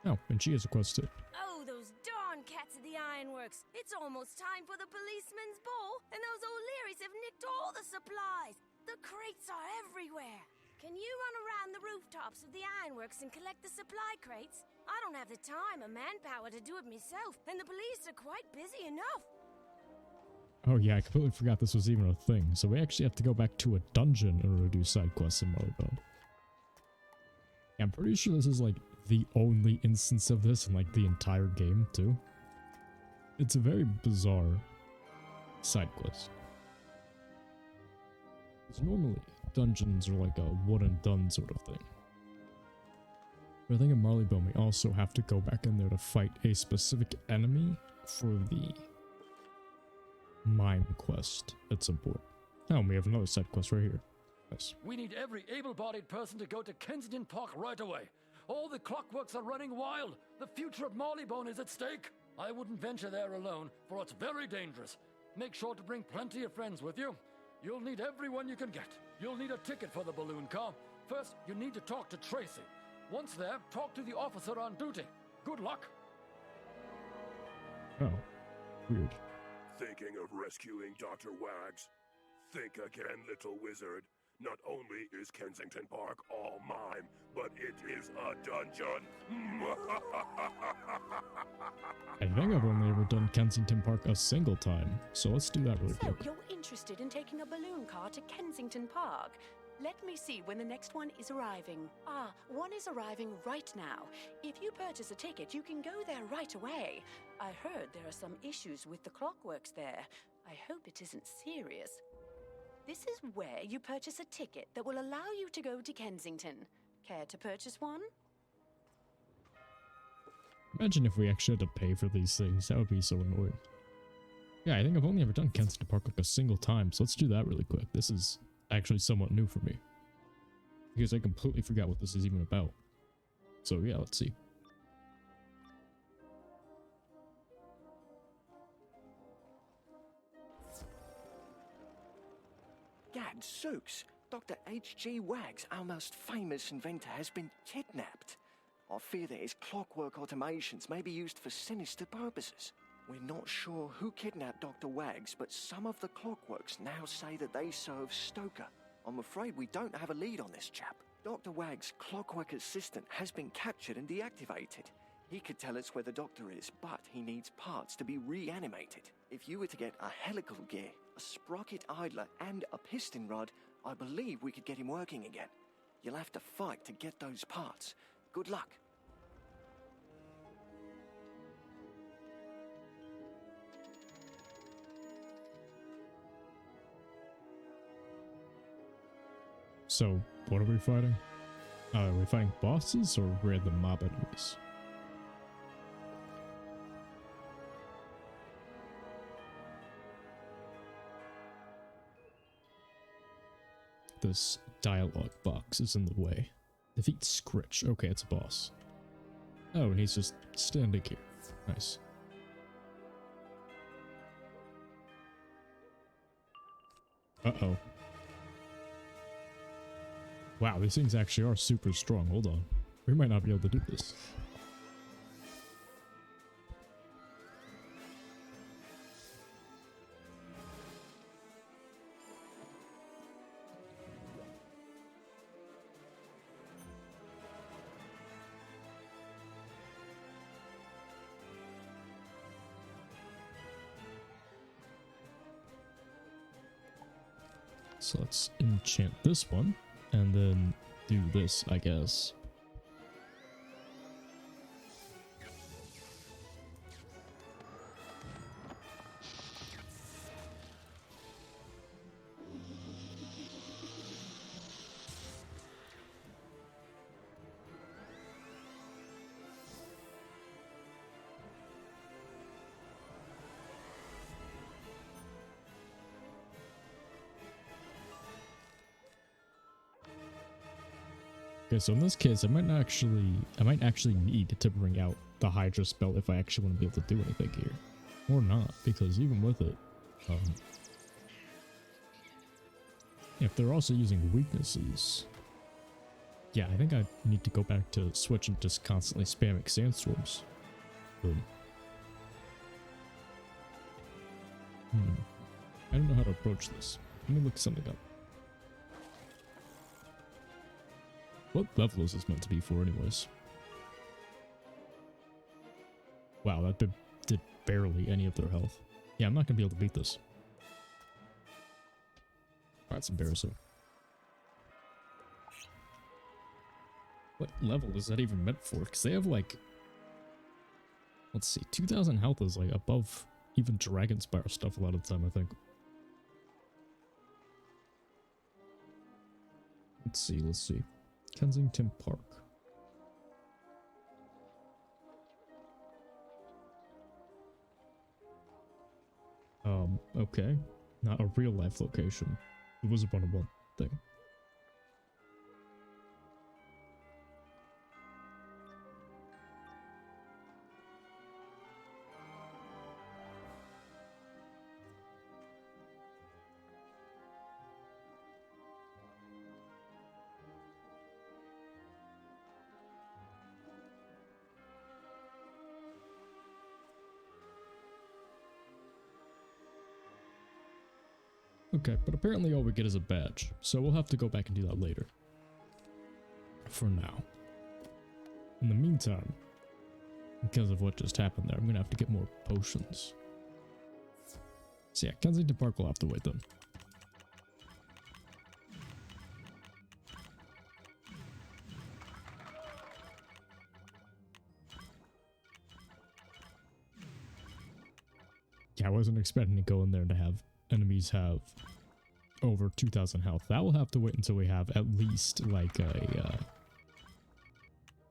Oh, and she has a quest too. Oh, those darn cats at the Ironworks. It's almost time for the policeman's ball, and those O'Learys have nicked all the supplies. The crates are everywhere. Can you run around the rooftops of the Ironworks and collect the supply crates? I don't have the time or manpower to do it myself, and the police are quite busy enough. Oh yeah, I completely forgot this was even a thing. So we actually have to go back to a dungeon in order to do side quests in Marleybone. Yeah, I'm pretty sure this is like the only instance of this in like the entire game too. It's a very bizarre side quest. Because normally dungeons are like a one and done sort of thing. But I think in Marleybone we also have to go back in there to fight a specific enemy for the mime quest at some point. Oh, and we have another side quest right here. Nice. We need every able-bodied person to go to Kensington Park right away. All the clockworks are running wild. The future of Marleybone is at stake. I wouldn't venture there alone, for it's very dangerous. Make sure to bring plenty of friends with you. You'll need everyone you can get. You'll need a ticket for the balloon car. First, you need to talk to Tracy. Once there, talk to the officer on duty. Good luck. Oh, weird. Thinking of rescuing Dr. Wags? Think again, little wizard. Not only is Kensington Park all mine, but it is a dungeon. I think I've only ever done Kensington Park a single time, so let's do that really So, quick. you're interested in taking a balloon car to Kensington Park? Let me see when the next one is arriving. Ah, one is arriving right now. If you purchase a ticket, you can go there right away. I heard there are some issues with the clockworks there. I hope it isn't serious. This is where you purchase a ticket that will allow you to go to Kensington. Care to purchase one? Imagine if we actually had to pay for these things. That would be so annoying. Yeah, I think I've only ever done Kensington Park like a single time, so let's do that really quick. This is actually somewhat new for me, because I completely forgot what this is even about. So yeah, let's see. Gadzooks! Dr. H.G. Wags, our most famous inventor, has been kidnapped. I fear that his clockwork automations may be used for sinister purposes. We're not sure who kidnapped Dr. Wags, but some of the clockworks now say that they serve Stoker. I'm afraid we don't have a lead on this chap. Dr. Wags' clockwork assistant has been captured and deactivated. He could tell us where the doctor is, but he needs parts to be reanimated. If you were to get a helical gear, a sprocket idler, and a piston rod, I believe we could get him working again. You'll have to fight to get those parts. Good luck. So, what are we fighting? Are we fighting bosses or random mob enemies? This dialogue box is in the way. Defeat Scritch. Okay, it's a boss. Oh, and he's just standing here. Nice. Uh-oh. Wow, these things actually are super strong. Hold on. We might not be able to do this. So let's enchant this one, and then do this, I guess. Okay, so in this case, I might actually need to bring out the Hydra spell if I actually want to be able to do anything here. Or not, because even with it, if they're also using weaknesses, yeah, I think I need to go back to Switch and just constantly spamming sandstorms. Boom. I don't know how to approach this. Let me look something up. What level is this meant to be for anyways? Wow, that did barely any of their health. Yeah, I'm not gonna be able to beat this. That's embarrassing. What level is that even meant for? Because they have like... Let's see, 2,000 health is like above even Dragonspire stuff a lot of the time, I think. Let's see. Kensington Park. Okay. Not a real life location. The Wizard101 thing. Okay, but apparently all we get is a badge, so we'll have to go back and do that later. For now. In the meantime, because of what just happened there, I'm gonna have to get more potions. So yeah, Kensington Park will have to wait then. Yeah, I wasn't expecting to go in there to have enemies have over 2,000 health. That will have to wait until we have at least like a, at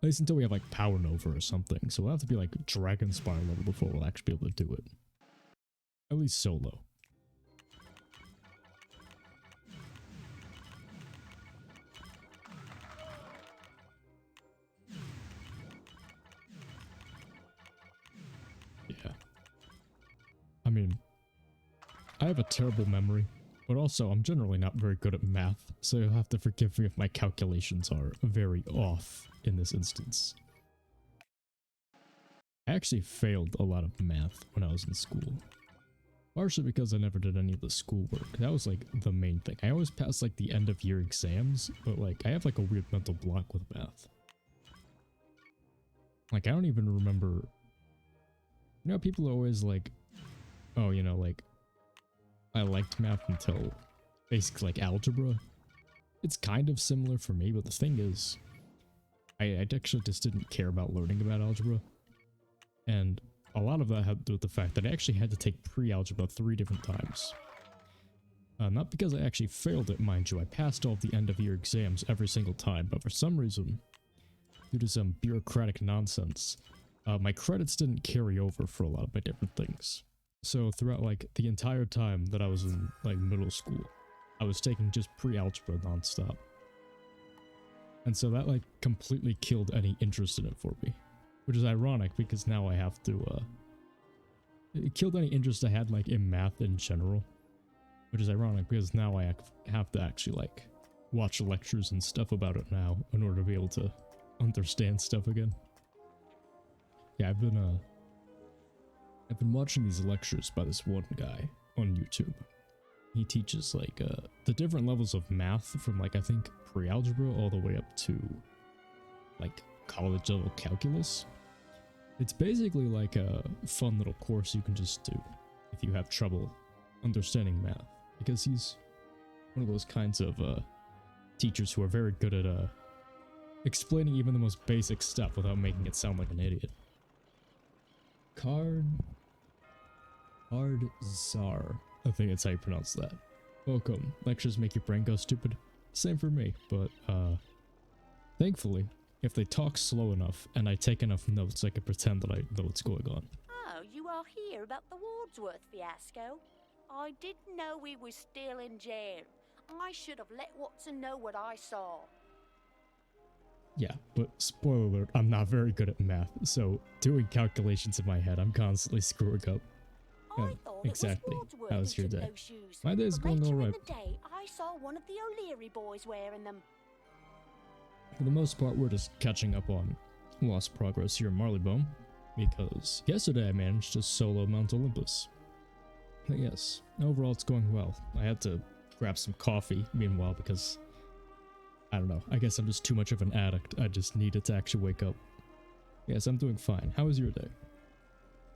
least until we have like Power Nova or something. So we'll have to be like Dragon Spire level before we'll actually be able to do it. At least solo. Yeah. I mean, I have a terrible memory, but also I'm generally not very good at math, so you'll have to forgive me if my calculations are very off in this instance. I actually failed a lot of math when I was in school. Partially because I never did any of the schoolwork. That was like the main thing. I always passed like the end of year exams, but like I have like a weird mental block with math. Like I don't even remember, you know, people are always like, oh, you know, like I liked math until basically like algebra. It's kind of similar for me, but the thing is, I actually just didn't care about learning about algebra. And a lot of that had to do with the fact that I actually had to take pre-algebra 3 different times. Not because I actually failed it, mind you. I passed all of the end of year exams every single time, but for some reason, due to some bureaucratic nonsense, my credits didn't carry over for a lot of my different things. So throughout like the entire time that I was in like middle school, I was taking just pre-algebra nonstop. And so that like completely killed any interest in it for me. Which is ironic because now I have to, it killed any interest I had like in math in general. Which is ironic because now I have to actually like watch lectures and stuff about it now in order to be able to understand stuff again. Yeah, I've been watching these lectures by this one guy on YouTube. He teaches like the different levels of math from like I think pre-algebra all the way up to like college level calculus. It's basically like a fun little course you can just do if you have trouble understanding math, because he's one of those kinds of teachers who are very good at explaining even the most basic stuff without making it sound like an idiot. Zarr, I think that's how you pronounce that. Welcome. Lectures make your brain go stupid. Same for me, but thankfully, if they talk slow enough and I take enough notes, I can pretend that I know what's going on. Oh, you are here about the Wadsworth fiasco? I didn't know we were still in jail. I should have let Watson know what I saw. Yeah, but spoiler alert, I'm not very good at math, so doing calculations in my head, I'm constantly screwing up. Exactly. How was your day? My day's going alright. I saw one of the O'Leary boys wearing them. For the most part, we're just catching up on lost progress here in Marleybone, because yesterday I managed to solo Mount Olympus. But yes, overall it's going well. I had to grab some coffee, meanwhile, because, I don't know, I guess I'm just too much of an addict. I just needed to actually wake up. Yes, I'm doing fine. How was your day?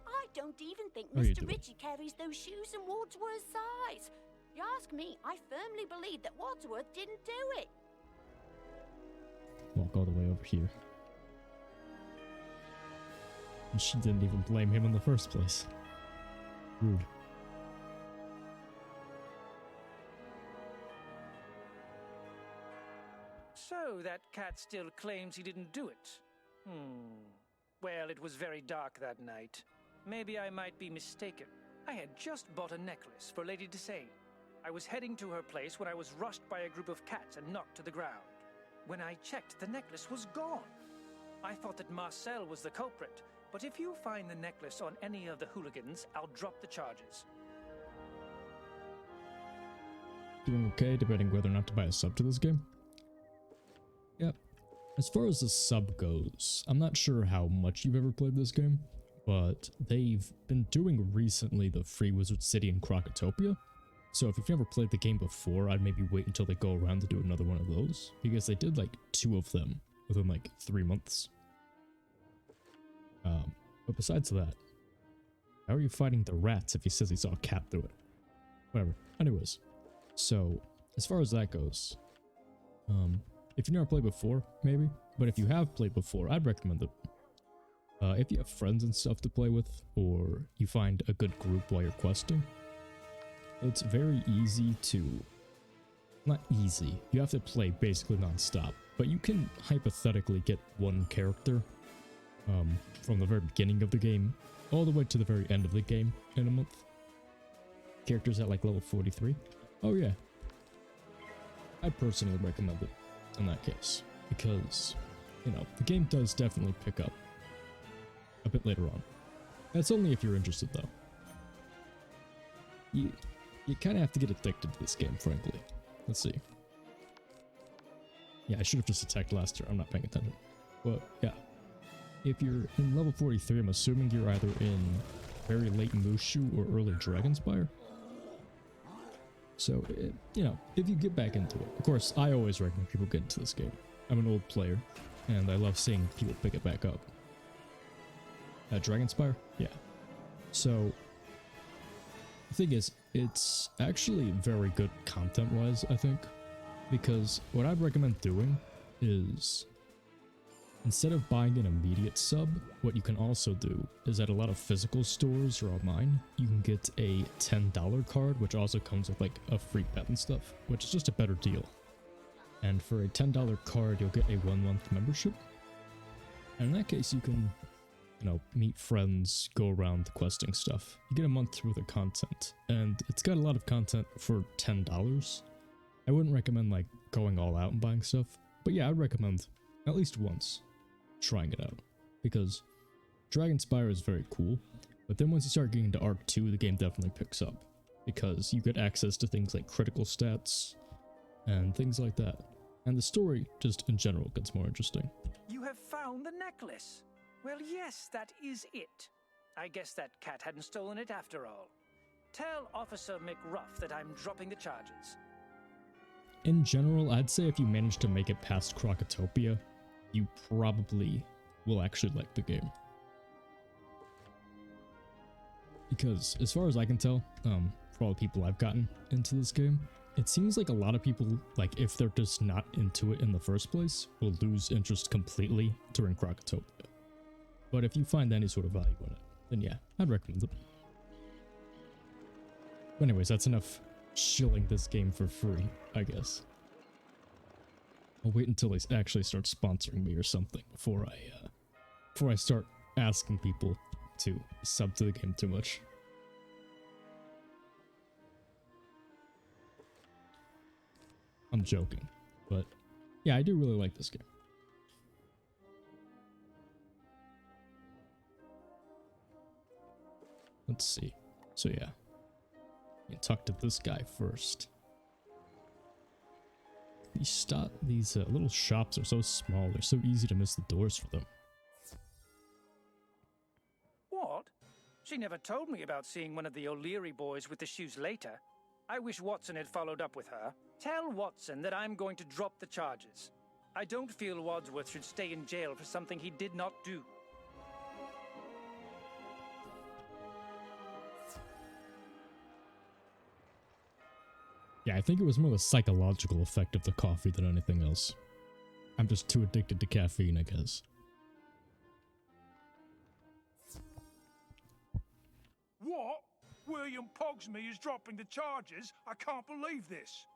I don't even think Mr. Ritchie carries those shoes in Wadsworth's size. You ask me, I firmly believe that Wadsworth didn't do it. Walk all the way over here. And she didn't even blame him in the first place. Rude. So that cat still claims he didn't do it. Well, it was very dark that night. Maybe I might be mistaken. I had just bought a necklace for Lady Desane. I was heading to her place when I was rushed by a group of cats and knocked to the ground. When I checked, the necklace was gone. I thought that Marcel was the culprit, but if you find the necklace on any of the hooligans, I'll drop the charges. Doing okay, debating whether or not to buy a sub to this game? Yep. As far as the sub goes, I'm not sure how much you've ever played this game, but they've been doing recently the free Wizard City in Crocotopia. So if you've never played the game before, I'd maybe wait until they go around to do another one of those, because they did like 2 of them within like 3 months. But besides that, how are you fighting the rats if he says he saw a cat through it? Whatever. Anyways, so as far as that goes, if you've never played before, maybe, but if you have played before, I'd recommend it. If you have friends and stuff to play with, or you find a good group while you're questing, it's very easy to... Not easy, you have to play basically non-stop, but you can hypothetically get one character from the very beginning of the game all the way to the very end of the game in a month. Characters at like level 43. Oh yeah. I personally recommend it in that case, because, you know, the game does definitely pick up a bit later on. That's only if you're interested, though. You kind of have to get addicted to this game, frankly. Let's see. Yeah, I should have just attacked last turn. I'm not paying attention. But, yeah. If you're in level 43, I'm assuming you're either in very late Mushu or early Dragonspire. So, you know, if you get back into it. Of course, I always recommend people get into this game. I'm an old player, and I love seeing people pick it back up. Dragonspire? Yeah. So, the thing is, it's actually very good content-wise, I think. Because what I'd recommend doing is, instead of buying an immediate sub, what you can also do is at a lot of physical stores or online, you can get a $10 card, which also comes with like a free pet and stuff, which is just a better deal. And for a $10 card, you'll get a 1-month membership. And in that case, you can, you know, meet friends, go around questing stuff. You get a month's worth of content, and it's got a lot of content for $10. I wouldn't recommend like going all out and buying stuff, but yeah, I'd recommend at least once trying it out, because Dragonspire is very cool, but then once you start getting to Arc 2, the game definitely picks up, because you get access to things like critical stats and things like that, and the story just in general gets more interesting. You have found the necklace. Well, yes, that is it. I guess that cat hadn't stolen it after all. Tell Officer McRuff that I'm dropping the charges. In general, I'd say if you manage to make it past Crocotopia, you probably will actually like the game. Because, as far as I can tell, for all the people I've gotten into this game, it seems like a lot of people, like, if they're just not into it in the first place, will lose interest completely during Crocotopia. But if you find any sort of value in it, then yeah, I'd recommend it. But anyways, that's enough shilling this game for free, I guess. I'll wait until they actually start sponsoring me or something before I start asking people to sub to the game too much. I'm joking, but yeah, I do really like this game. Let's see. So yeah, you talk to this guy first. These little shops are so small, they're so easy to miss the doors for them. What? She never told me about seeing one of the O'Leary boys with the shoes later. I wish Watson had followed up with her. Tell Watson that I'm going to drop the charges. I don't feel Wadsworth should stay in jail for something he did not do. Yeah, I think it was more the psychological effect of the coffee than anything else. I'm just too addicted to caffeine, I guess. What? William Pogsme is dropping the charges? I can't believe this.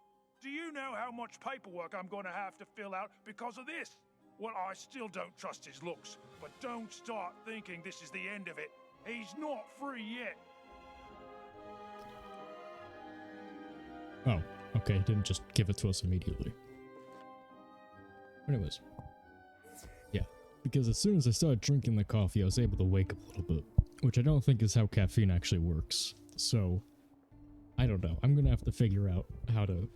Do you know how much paperwork I'm going to have to fill out because of this? Well, I still don't trust his looks, but don't start thinking this is the end of it. He's not free yet. Oh, okay, didn't just give it to us immediately. Anyways. Yeah, because as soon as I started drinking the coffee, I was able to wake up a little bit, which I don't think is how caffeine actually works. So, I don't know. I'm gonna have to figure out how to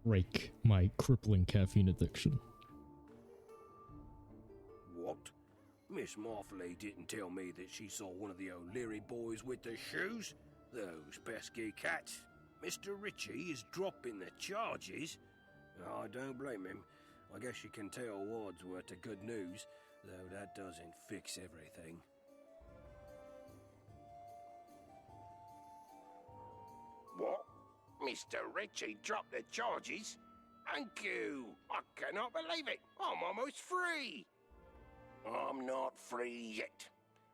break my crippling caffeine addiction. What? Miss Martley didn't tell me that she saw one of the O'Leary boys with the shoes? Those pesky cats. Mr. Ritchie is dropping the charges? I don't blame him. I guess you can tell Wadsworth the good news, though that doesn't fix everything. What? Mr. Ritchie dropped the charges? Thank you! I cannot believe it! I'm almost free! I'm not free yet.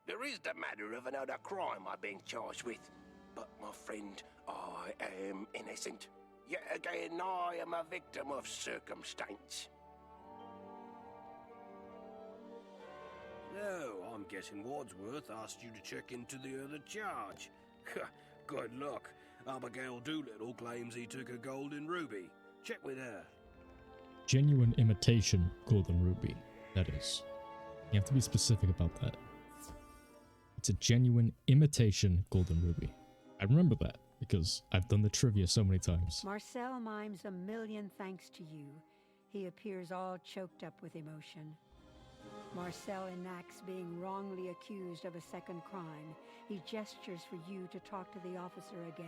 There is the matter of another crime I've been charged with. But, my friend, I am innocent. Yet again, I am a victim of circumstance. So, I'm guessing Wadsworth asked you to check into the other charge. Good luck. Abigail Doolittle claims he took a golden ruby. Check with her. Genuine imitation golden ruby, that is. You have to be specific about that. It's a genuine imitation golden ruby. I remember that because I've done the trivia so many times. Marcel mimes a million thanks to you. He appears all choked up with emotion. Marcel enacts being wrongly accused of a second crime. He gestures for you to talk to the officer again.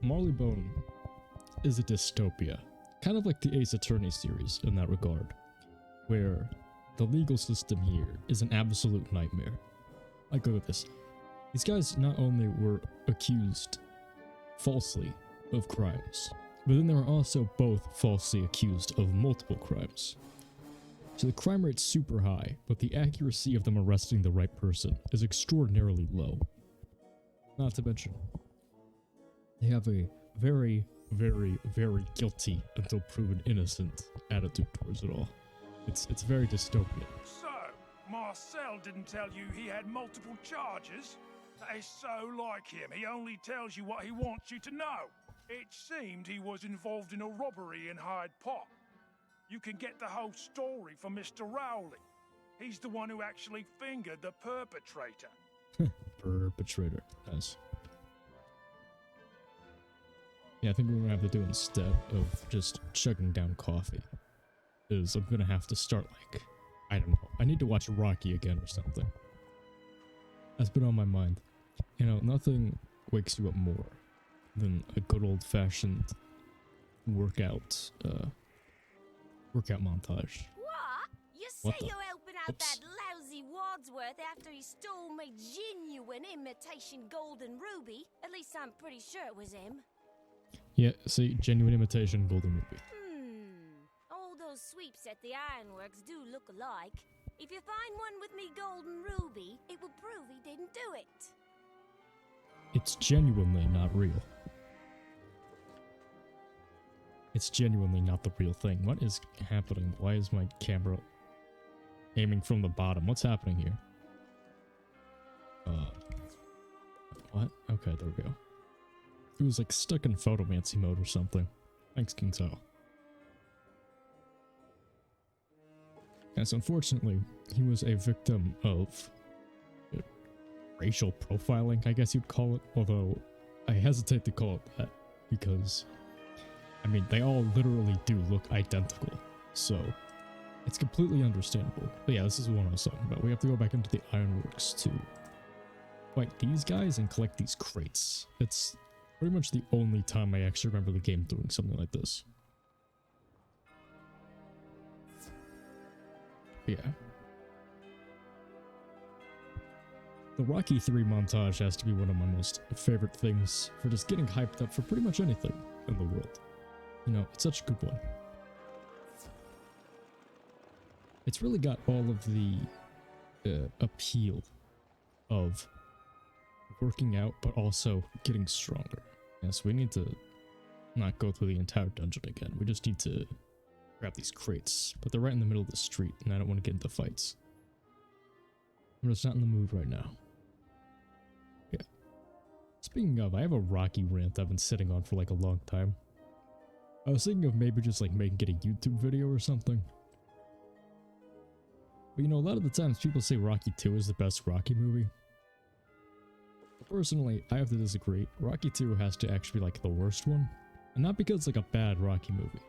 Marleybone is a dystopia, kind of like the Ace Attorney series in that regard, where the legal system here is an absolute nightmare. Like, look at this. These guys not only were accused falsely of crimes, but then they were also both falsely accused of multiple crimes. So the crime rate's super high, but the accuracy of them arresting the right person is extraordinarily low. Not to mention, they have a very, very, very guilty until proven innocent attitude towards it all. It's very dystopian. So, Marcel didn't tell you he had multiple charges? That is so like him. He only tells you what he wants you to know. It seemed he was involved in a robbery in Hyde Park. You can get the whole story from Mr. Rowley. He's the one who actually fingered the perpetrator. Perpetrator, nice. Yeah, I think what we're gonna have to do instead of just chugging down coffee is I'm gonna have to start, like, I don't know, I need to watch Rocky again or something. That's been on my mind. You know, nothing wakes you up more than a good old-fashioned workout montage. What? You say you're helping out that lousy Wadsworth after he stole my genuine imitation golden ruby? At least I'm pretty sure it was him. Yeah, see, genuine imitation golden ruby. All those sweeps at the Ironworks do look alike. If you find one with me golden ruby, it will prove he didn't do it. It's genuinely not real. It's genuinely not the real thing. What is happening? Why is my camera aiming from the bottom? What's happening here? What? Okay, there we go. It was like stuck in photomancy mode or something. Thanks, King Sao. Yes, unfortunately, he was a victim of racial profiling, I guess you'd call it. Although, I hesitate to call it that, because, I mean, they all literally do look identical. So, it's completely understandable. But yeah, this is what I was talking about. We have to go back into the Ironworks to fight these guys and collect these crates. It's pretty much the only time I actually remember the game doing something like this. Yeah. The Rocky 3 montage has to be one of my most favorite things for just getting hyped up for pretty much anything in the world. You know, it's such a good one. It's really got all of the appeal of working out, but also getting stronger. Yes, we need to not go through the entire dungeon again. We just need to grab these crates, but they're right in the middle of the street, and I don't want to get into fights. I'm just not in the mood right now. Yeah. Speaking of, I have a Rocky rant I've been sitting on for like a long time. I was thinking of maybe just like making it a YouTube video or something. But you know, a lot of the times people say Rocky 2 is the best Rocky movie. But personally, I have to disagree. Rocky 2 has to actually be like the worst one. And not because it's like a bad Rocky movie,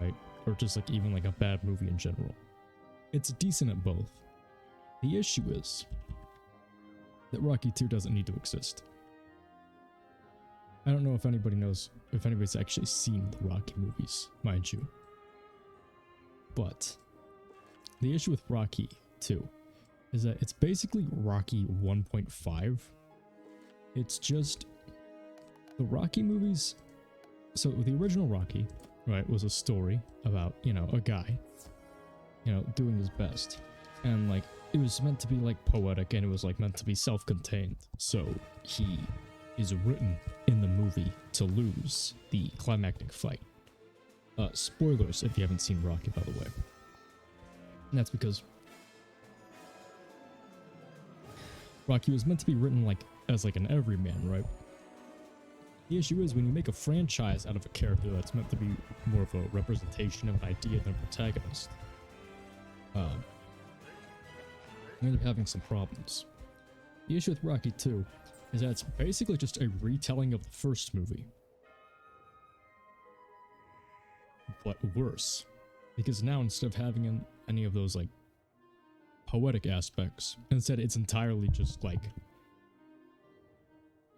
right? Or just like even like a bad movie in general. It's decent at both. The issue is that Rocky 2 doesn't need to exist. I don't know if anybody knows, if anybody's actually seen the Rocky movies, mind you. But the issue with Rocky 2 is that it's basically Rocky 1.5. It's just the Rocky movies. So the original Rocky, right, was a story about, you know, a guy, you know, doing his best. And like, it was meant to be like poetic, and it was like meant to be self-contained. So he is written in the movie to lose the climactic fight. Spoilers if you haven't seen Rocky, by the way. And that's because Rocky was meant to be written like as like an everyman, right? The issue is when you make a franchise out of a character that's meant to be more of a representation of an idea than a protagonist, you end up having some problems. The issue with Rocky 2 is that it's basically just a retelling of the first movie. But worse. Because now instead of having any of those like poetic aspects, instead it's entirely just like...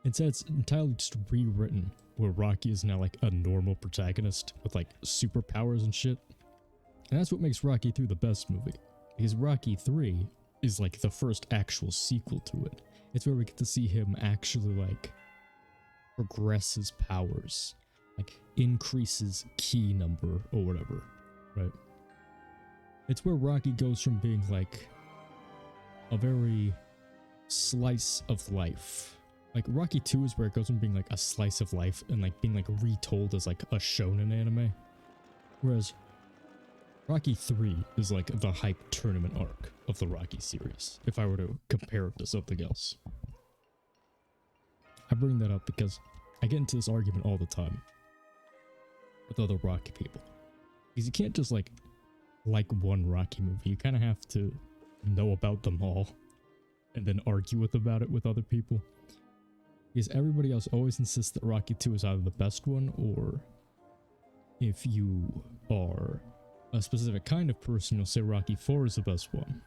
Instead it's entirely just rewritten, where Rocky is now like a normal protagonist with like superpowers and shit. And that's what makes Rocky 3 the best movie. Because Rocky 3 is like the first actual sequel to it. It's where we get to see him actually like progress his powers, like increase his key number or whatever, right? It's where Rocky goes from being like a very slice of life. Like Rocky 2 is where it goes from being like a slice of life and like being like retold as like a shonen anime. Whereas Rocky 3 is like the hype tournament arc of the Rocky series, if I were to compare it to something else. I bring that up because I get into this argument all the time with other Rocky people. Because you can't just like one Rocky movie, you kind of have to know about them all and then argue about it with other people. Because everybody else always insists that Rocky 2 is either the best one, or if you are a specific kind of person, you'll say Rocky 4 is the best one.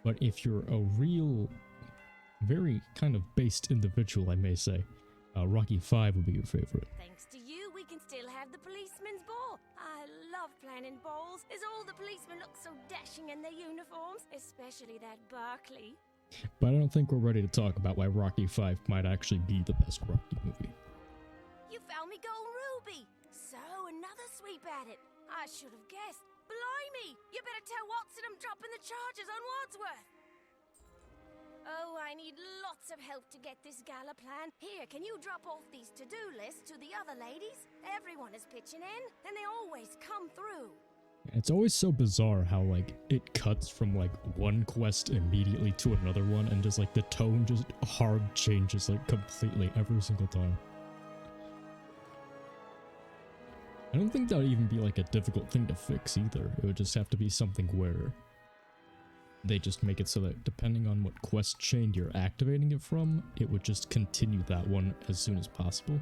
But if you're a real, very kind of based individual, I may say, Rocky 5 would be your favorite. Thanks to you, we can still have the policeman's ball. I love planning balls, as all the policemen look so dashing in their uniforms, especially that Barkley. But I don't think we're ready to talk about why Rocky 5 might actually be the best Rocky movie. You found me gold ruby! So, another sweep at it. I should have guessed. Blimey! You better tell Watson I'm dropping the charges on Wadsworth. Oh, I need lots of help to get this gala plan. Here, can you drop off these to-do lists to the other ladies? Everyone is pitching in, and they always come through. It's always so bizarre how like it cuts from like one quest immediately to another one, and just like the tone just hard changes like completely every single time. I don't think that would even be like a difficult thing to fix either. It would just have to be something where they just make it so that depending on what quest chain you're activating it from, it would just continue that one as soon as possible.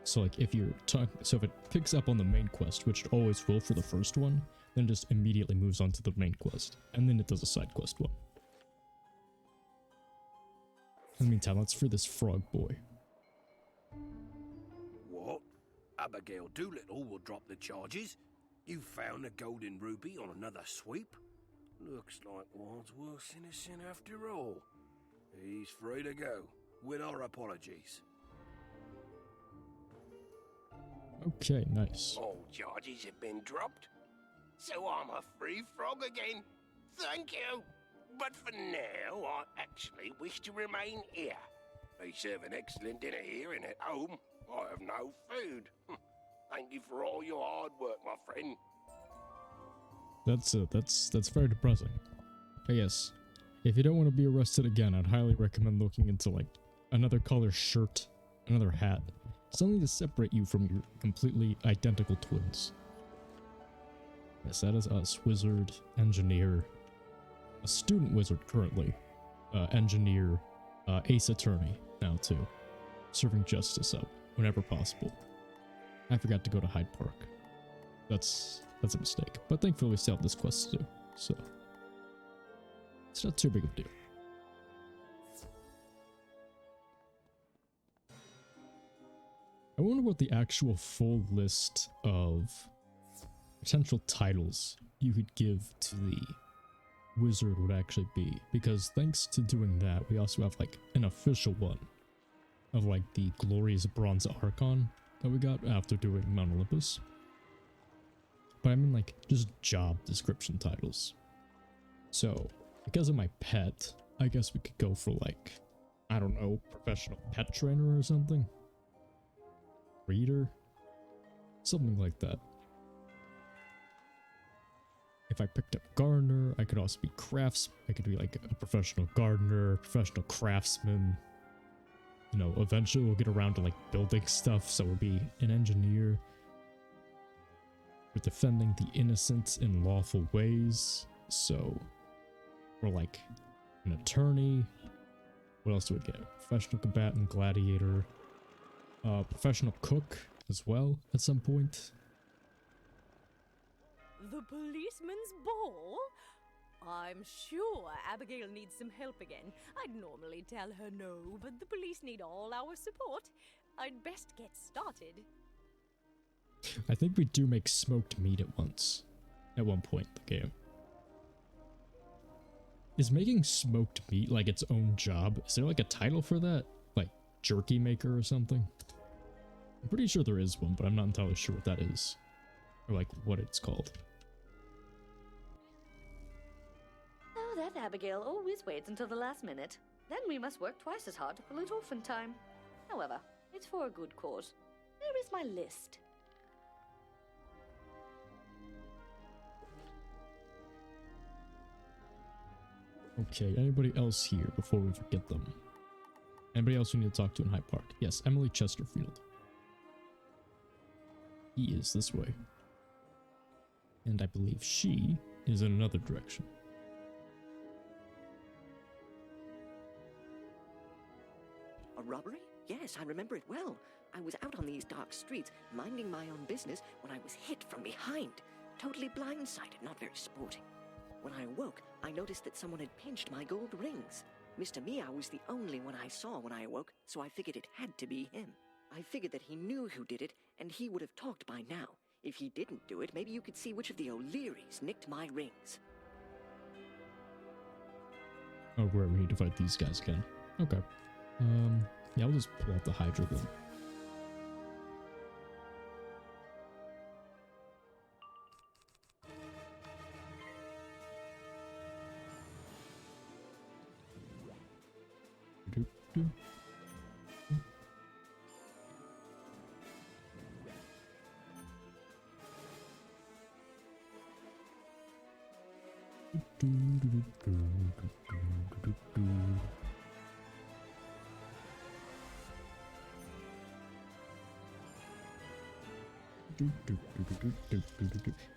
So like if you're so if it picks up on the main quest, which it always will for the first one, then just immediately moves on to the main quest, and then it does a side quest one. In the meantime, let's free this frog boy. What? Abigail Doolittle will drop the charges? You found a golden ruby on another sweep? Looks like Wadsworth's innocent after all. He's free to go, with our apologies. Okay, nice. All charges have been dropped, so I'm a free frog again. Thank you. But for now, I actually wish to remain here. They serve an excellent dinner here, and at home, I have no food. Thank you for all your hard work, my friend. That's very depressing. But yes, if you don't want to be arrested again, I'd highly recommend looking into like another color shirt, another hat, something to separate you from your completely identical twins. Yes, that is us, wizard, engineer, a student wizard currently, engineer, ace attorney now too, serving justice up whenever possible. I forgot to go to Hyde Park. That's a mistake, but thankfully we still have this quest to do, so it's not too big of a deal. I wonder what the actual full list of potential titles you could give to the wizard would actually be, because thanks to doing that, we also have like an official one of like the glorious bronze archon that we got after doing Mount Olympus. But I mean like just job description titles. So because of my pet, I guess we could go for like, I don't know, professional pet trainer or something. Reader, something like that. If I picked up gardener, I could also be I could be like a professional gardener, professional craftsman. You know, eventually we'll get around to like building stuff, so we'll be an engineer. We're defending the innocent in lawful ways, so we're like an attorney. What else do we get? Professional combatant, gladiator, professional cook as well at some point. The policeman's ball? I'm sure Abigail needs some help again. I'd normally tell her no, but the police need all our support. I'd best get started. I think we do make smoked meat at one point in the game. Is making smoked meat like its own job? Is there like a title for that? Like jerky maker or something? I'm pretty sure there is one, but I'm not entirely sure what that is. Or like what it's called. Oh, that Abigail always waits until the last minute. Then we must work twice as hard to pull it off in time. However, it's for a good cause. Where is my list? Okay, anybody else here before we forget them? Anybody else we need to talk to in Hyde Park? Yes, Emily Chesterfield. He is this way. And I believe she is in another direction. A robbery? Yes, I remember it well. I was out on these dark streets, minding my own business, when I was hit from behind. Totally blindsided, not very sporting. When I awoke, I noticed that someone had pinched my gold rings. Mr. Meow was the only one I saw when I awoke, so I figured it had to be him. I figured that he knew who did it, and he would have talked by now. If he didn't do it, maybe you could see which of the O'Learys nicked my rings. Oh, where we need to fight these guys again. Okay. Yeah, I'll just pull out the Hydra then.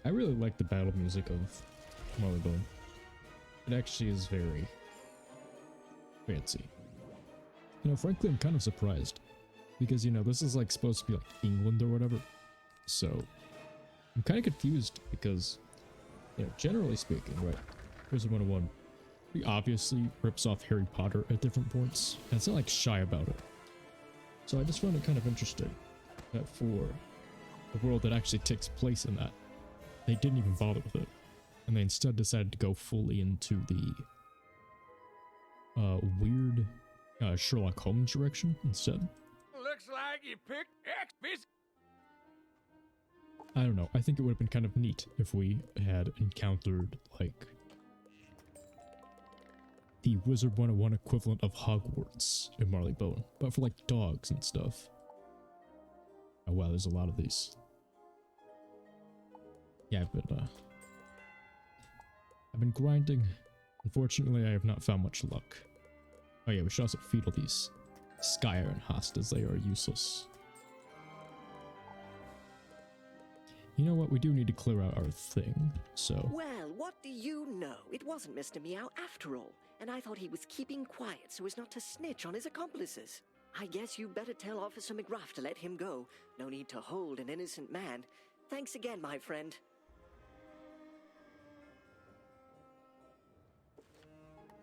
I really like the battle music of Marley. It actually is very fancy. You know, frankly, I'm kind of surprised. Because, you know, this is like supposed to be like England or whatever. So, I'm kind of confused because, you know, generally speaking, right, Wizard101 pretty obviously rips off Harry Potter at different points. And it's not like shy about it. So I just found it kind of interesting that for a world that actually takes place in that, they didn't even bother with it. And they instead decided to go fully into the weird Sherlock Holmes direction instead. Looks like you picked X. I don't know. I think it would have been kind of neat if we had encountered, like, the Wizard101 equivalent of Hogwarts in Marleybone, but for, like, dogs and stuff. Oh, wow, there's a lot of these. Yeah, I've been grinding. Unfortunately, I have not found much luck. Oh yeah, we should also feed all these Sky Iron hostas. They are useless. You know what? We do need to clear out our thing, so... Well, what do you know? It wasn't Mr. Meow after all, and I thought he was keeping quiet so as not to snitch on his accomplices. I guess you better tell Officer McGrath to let him go. No need to hold an innocent man. Thanks again, my friend.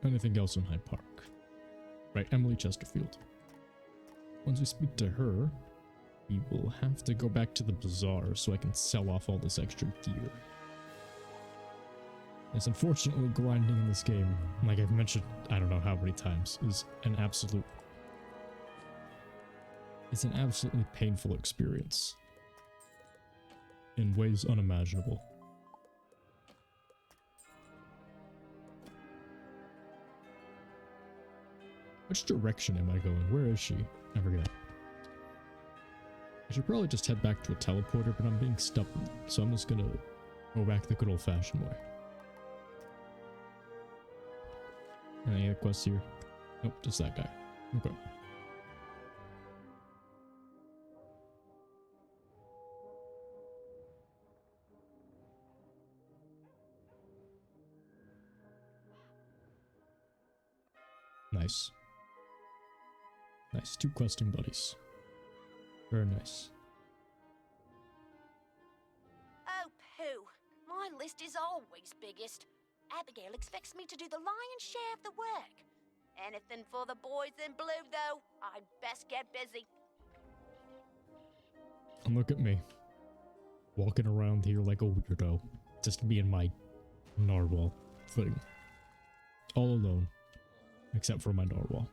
Anything else in Hyde Park? Right, Emily Chesterfield. Once we speak to her, we will have to go back to the bazaar so I can sell off all this extra gear. As unfortunately, grinding in this game, like I've mentioned I don't know how many times, is an absolutely painful experience in ways unimaginable. Which direction am I going? Where is she? I forget. I should probably just head back to a teleporter, but I'm being stubborn, so I'm just gonna go back the good old-fashioned way. Any other quests here? Nope, just that guy. Okay. Nice. Nice, 2 questing buddies. Very nice. Oh, pooh. My list is always biggest. Abigail expects me to do the lion's share of the work. Anything for the boys in blue, though. I'd best get busy. And look at me. Walking around here like a weirdo. Just me and my narwhal thing. All alone. Except for my narwhal.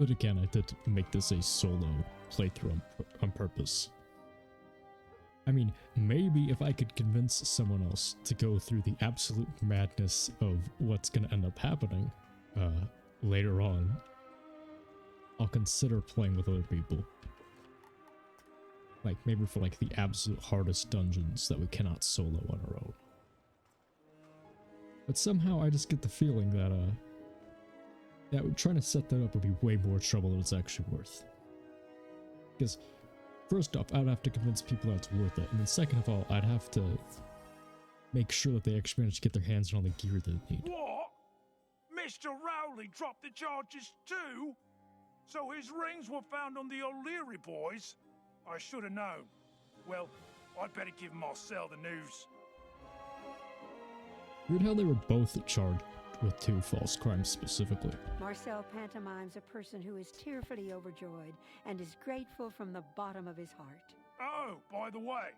But again, I did make this a solo playthrough on purpose. I mean, maybe if I could convince someone else to go through the absolute madness of what's gonna end up happening later on, I'll consider playing with other people. Like, maybe for like the absolute hardest dungeons that we cannot solo on our own. But somehow I just get the feeling that trying to set that up would be way more trouble than it's actually worth. Because first off, I'd have to convince people that it's worth it, and then second of all, I'd have to make sure that they actually manage to get their hands on all the gear they need. What? Mr. Rowley dropped the charges too? So his rings were found on the O'Leary boys? I should have known. Well, I'd better give Marcel the news. Weird how they were both charged with 2 false crimes specifically. Marcel pantomimes a person who is tearfully overjoyed and is grateful from the bottom of his heart. Oh, by the way,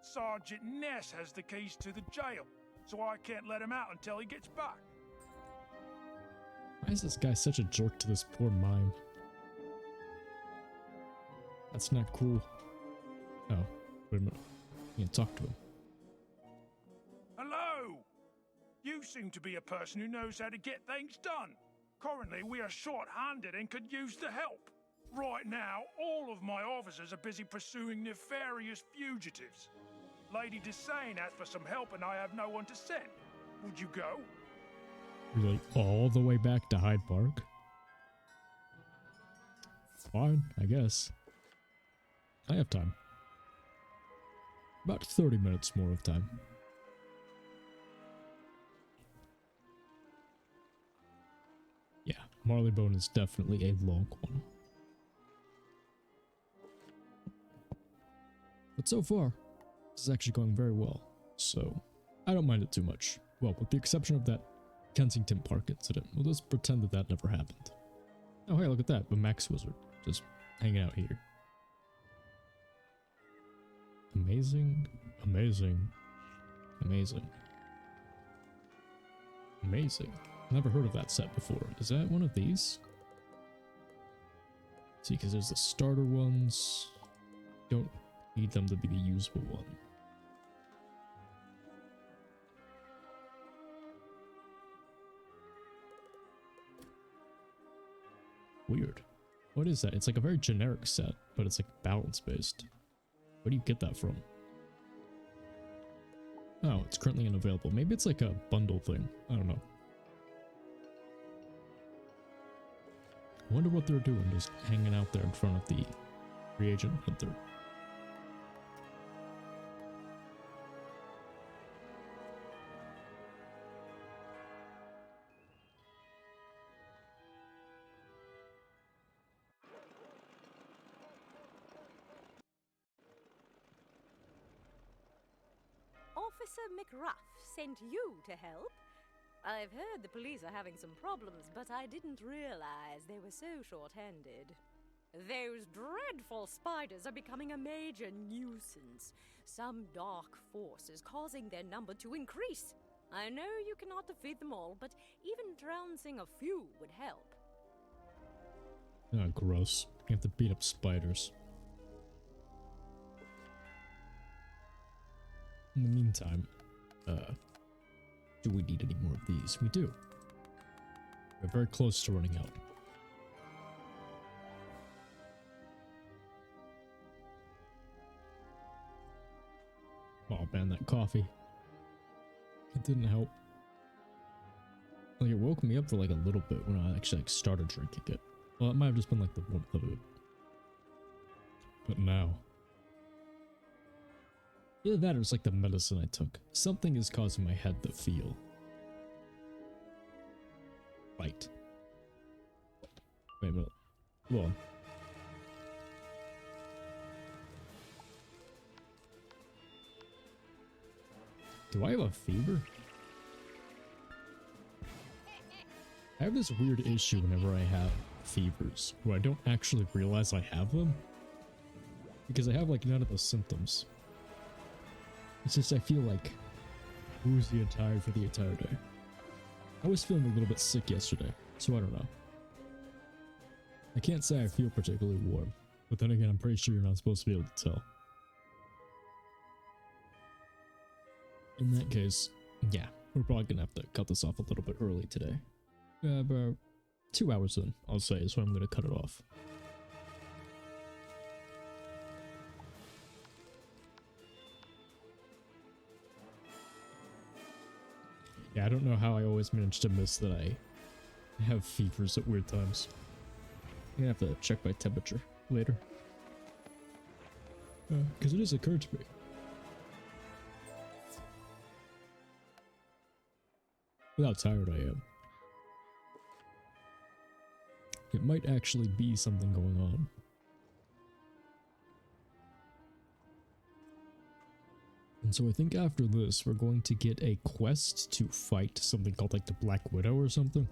Sergeant Ness has the keys to the jail, so I can't let him out until he gets back. Why is this guy such a jerk to this poor mime? That's not cool. Oh, wait a minute. You can talk to him. Hello! You seem to be a person who knows how to get things done. Currently, we are short-handed and could use the help. Right now, all of my officers are busy pursuing nefarious fugitives. Lady Desane asked for some help and I have no one to send. Would you go? Really, all the way back to Hyde Park? Fine, I guess. I have time. About 30 minutes more of time. Yeah, Marleybone is definitely a long one. But so far, this is actually going very well, so I don't mind it too much. Well, with the exception of that Kensington Park incident. We'll just pretend that that never happened. Oh hey, look at that, the Max Wizard, just hanging out here. Amazing, amazing, amazing. Amazing. Never heard of that set before. Is that one of these? See, because there's the starter ones. Don't need them to be the usable one. Weird. What is that? It's like a very generic set, but it's like balance based. Where do you get that from? Oh, it's currently unavailable. Maybe it's like a bundle thing. I don't know. I wonder what they're doing, just hanging out there in front of the reagent hunter. Officer McRuff sent you to help. I've heard the police are having some problems, but I didn't realize they were so short-handed. Those dreadful spiders are becoming a major nuisance. Some dark force is causing their number to increase. I know you cannot defeat them all, but even trouncing a few would help. Oh, gross. You have to beat up spiders. In the meantime, do we need any more of these? We do. We're very close to running out. Oh man, that coffee. It didn't help. Like, it woke me up for like a little bit when I actually like started drinking it. Well, it might have just been like the warmth of it. But now. Either that or it's like the medicine I took. Something is causing my head to feel. Right. Wait a minute. Hold on. Do I have a fever? I have this weird issue whenever I have fevers, where I don't actually realize I have them. Because I have like none of the symptoms. It's just I feel like woozy and tired for the entire day. I was feeling a little bit sick yesterday, so I don't know. I can't say I feel particularly warm, but then again I'm pretty sure you're not supposed to be able to tell. In that case, yeah, we're probably gonna have to cut this off a little bit early today. About 2 hours in, I'll say, is when I'm gonna cut it off. Yeah, I don't know how I always manage to miss that I have fevers at weird times. I'm gonna have to check my temperature later. Because it has occurred to me. With how tired I am. It might actually be something going on. And so I think after this, we're going to get a quest to fight something called like the Black Widow or something.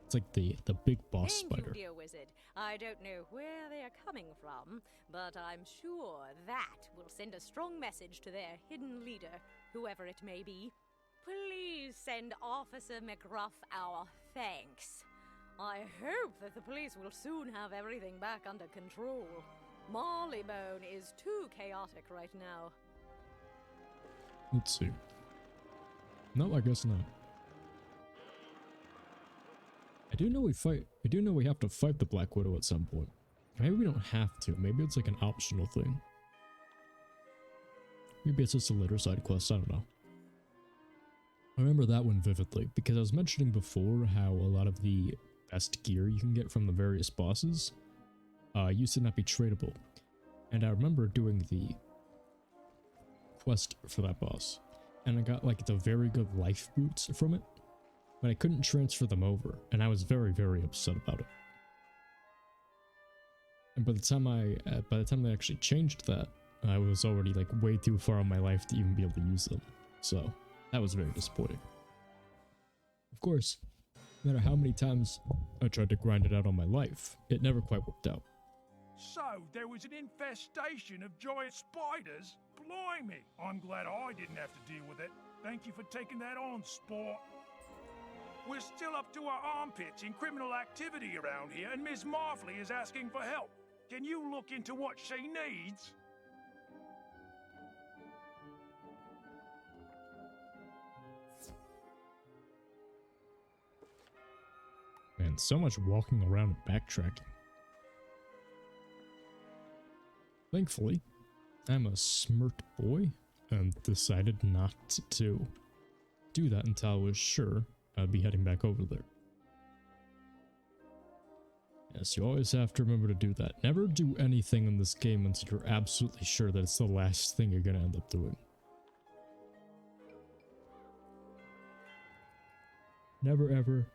It's like the big boss spider. Thank you, dear wizard. I don't know where they are coming from, but I'm sure that will send a strong message to their hidden leader, whoever it may be. Please send Officer McGruff our thanks. I hope that the police will soon have everything back under control. Marleybone is too chaotic right now. Let's see. No, I guess not. I do know we have to fight the Black Widow at some point. Maybe we don't have to. Maybe it's like an optional thing. Maybe it's just a later side quest, I don't know. I remember that one vividly, because I was mentioning before how a lot of the best gear you can get from the various bosses used to not be tradable. And I remember doing the quest for that boss, and I got like the very good life boots from it, but I couldn't transfer them over, and I was very, very upset about it. And by the time they actually changed that, I was already like way too far in my life to even be able to use them. So that was very disappointing. Of course, no matter how many times I tried to grind it out on my life, it never quite worked out. So, there was an infestation of giant spiders? Blimey! I'm glad I didn't have to deal with it. Thank you for taking that on, sport. We're still up to our armpits in criminal activity around here, and Miss Marfley is asking for help. Can you look into what she needs? Man, so much walking around and backtracking. Thankfully, I'm a smart boy and decided not to do that until I was sure I'd be heading back over there. Yes, you always have to remember to do that. Never do anything in this game until you're absolutely sure that it's the last thing you're gonna end up doing. Never ever,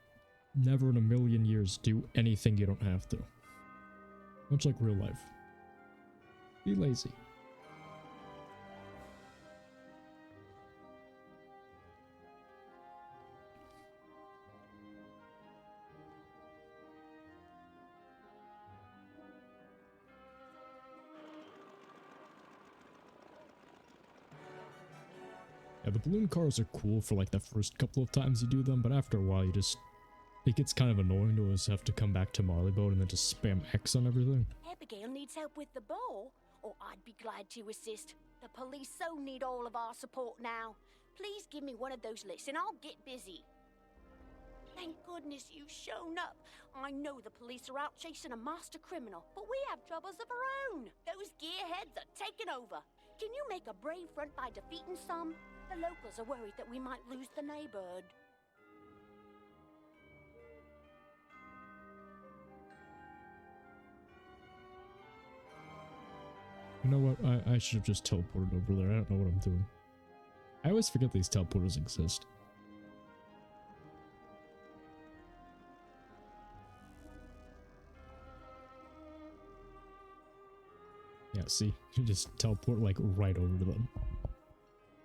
never in a million years do anything you don't have to. Much like real life. Be lazy. Yeah, the balloon cars are cool for like the first couple of times you do them, but after a while it gets kind of annoying to always have to come back to Marleybone and then just spam X on everything. Abigail needs help with the ball, or I'd be glad to assist. The police so need all of our support now. Please give me one of those lists and I'll get busy. Thank goodness you've shown up. I know the police are out chasing a master criminal, but we have troubles of our own. Those gearheads are taking over. Can you make a brave front by defeating some? The locals are worried that we might lose the neighborhood. You know what? I should have just teleported over there. I don't know what I'm doing. I always forget these teleporters exist. Yeah, see? You just teleport like right over to them.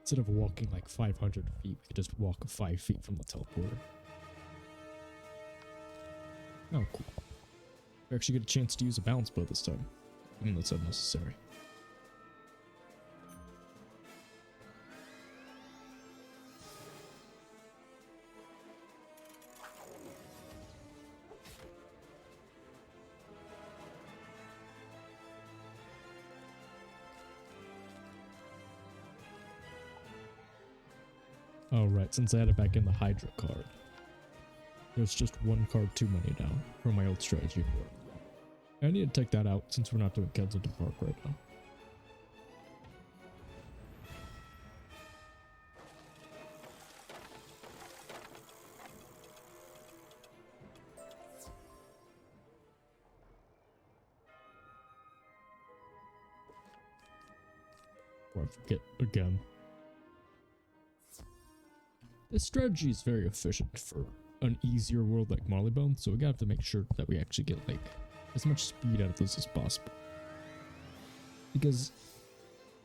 Instead of walking like 500 feet, we could just walk 5 feet from the teleporter. Oh, cool. We actually get a chance to use a balance bow this time. I mean, that's unnecessary. Oh right, since I had it back in the Hydra card. There's just one card too many now for my old strategy. I need to take that out since we're not doing Kensington Park right now. Or I forget again. This strategy is very efficient for an easier world like Marleybone, so we gotta have to make sure that we actually get like as much speed out of this as possible. Because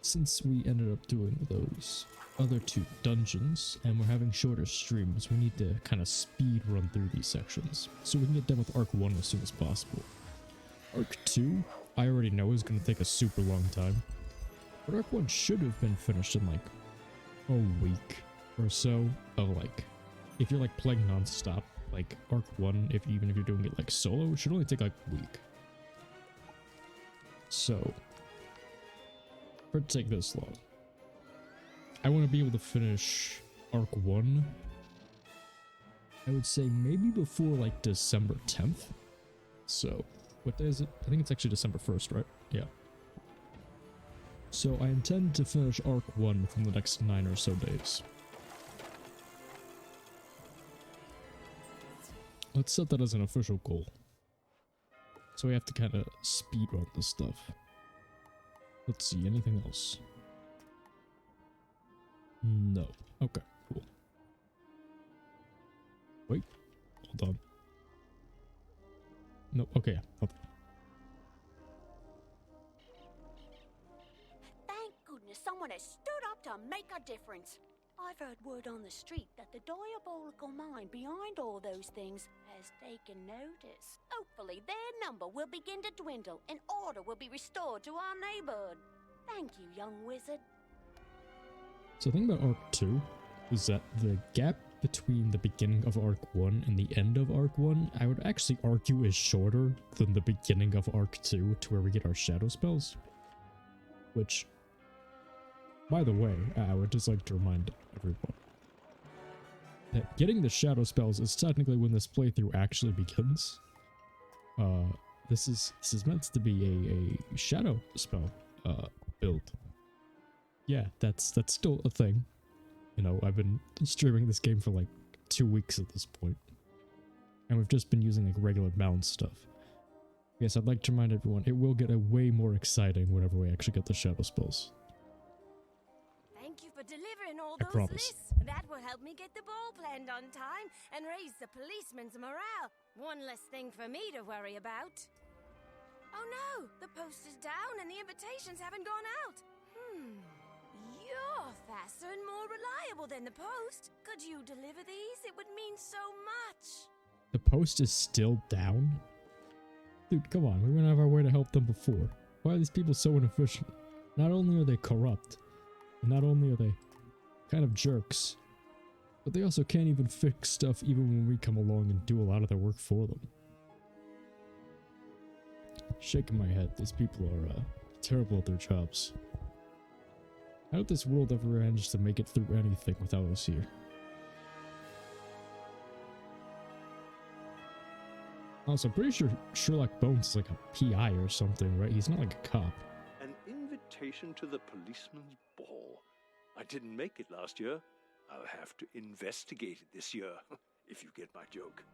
since we ended up doing those other two dungeons and we're having shorter streams, we need to kind of speed run through these sections so we can get done with Arc 1 as soon as possible. Arc 2, I already know is going to take a super long time, but Arc 1 should have been finished in like a week or so. Like if you're like playing non-stop, like Arc 1, even if you're doing it like solo, it should only take like a week. So for it to take this long, I want to be able to finish Arc 1, I would say maybe before like December 10th. So what day is it? I think it's actually December 1st, right? Yeah. So I intend to finish Arc 1 within the next 9 or so days. Let's set that as an official goal. So we have to kind of speed run this stuff. Let's see, anything else? No. Okay, cool. Wait, hold on. No, okay, okay. Thank goodness someone has stood up to make a difference. I've heard word on the street that the diabolical mind behind all those things has taken notice. Hopefully their number will begin to dwindle and order will be restored to our neighborhood. Thank you, young wizard. So the thing about Arc 2 is that the gap between the beginning of Arc 1 and the end of Arc 1, I would actually argue is shorter than the beginning of Arc 2 to where we get our shadow spells. Which, by the way, I would just like to remind everyone that getting the shadow spells is technically when this playthrough actually begins. This is meant to be a shadow spell build. Yeah, that's still a thing. You know, I've been streaming this game for like 2 weeks at this point, and we've just been using like regular balance stuff. Yes, I'd like to remind everyone, it will get a way more exciting whenever we actually get the shadow spells. Thank you for delivering all I those promise. lists. That will help me get the ball planned on time and raise the policeman's morale. One less thing for me to worry about. Oh no, the post is down and the invitations haven't gone out. You're faster and more reliable than the post. Could you deliver these? It would mean so much. The post is still down? Dude, come on, we went out of our way to help them before. Why are these people so inefficient? Not only are they corrupt, and not only are they kind of jerks. But they also can't even fix stuff even when we come along and do a lot of their work for them. Shaking my head, these people are terrible at their jobs. How did this world ever manage to make it through anything without us here? Also, I'm pretty sure Sherlock Bones is like a PI or something, right? He's not like a cop. An invitation to the policeman's ball. I didn't make it last year. I'll have to investigate it this year, if you get my joke.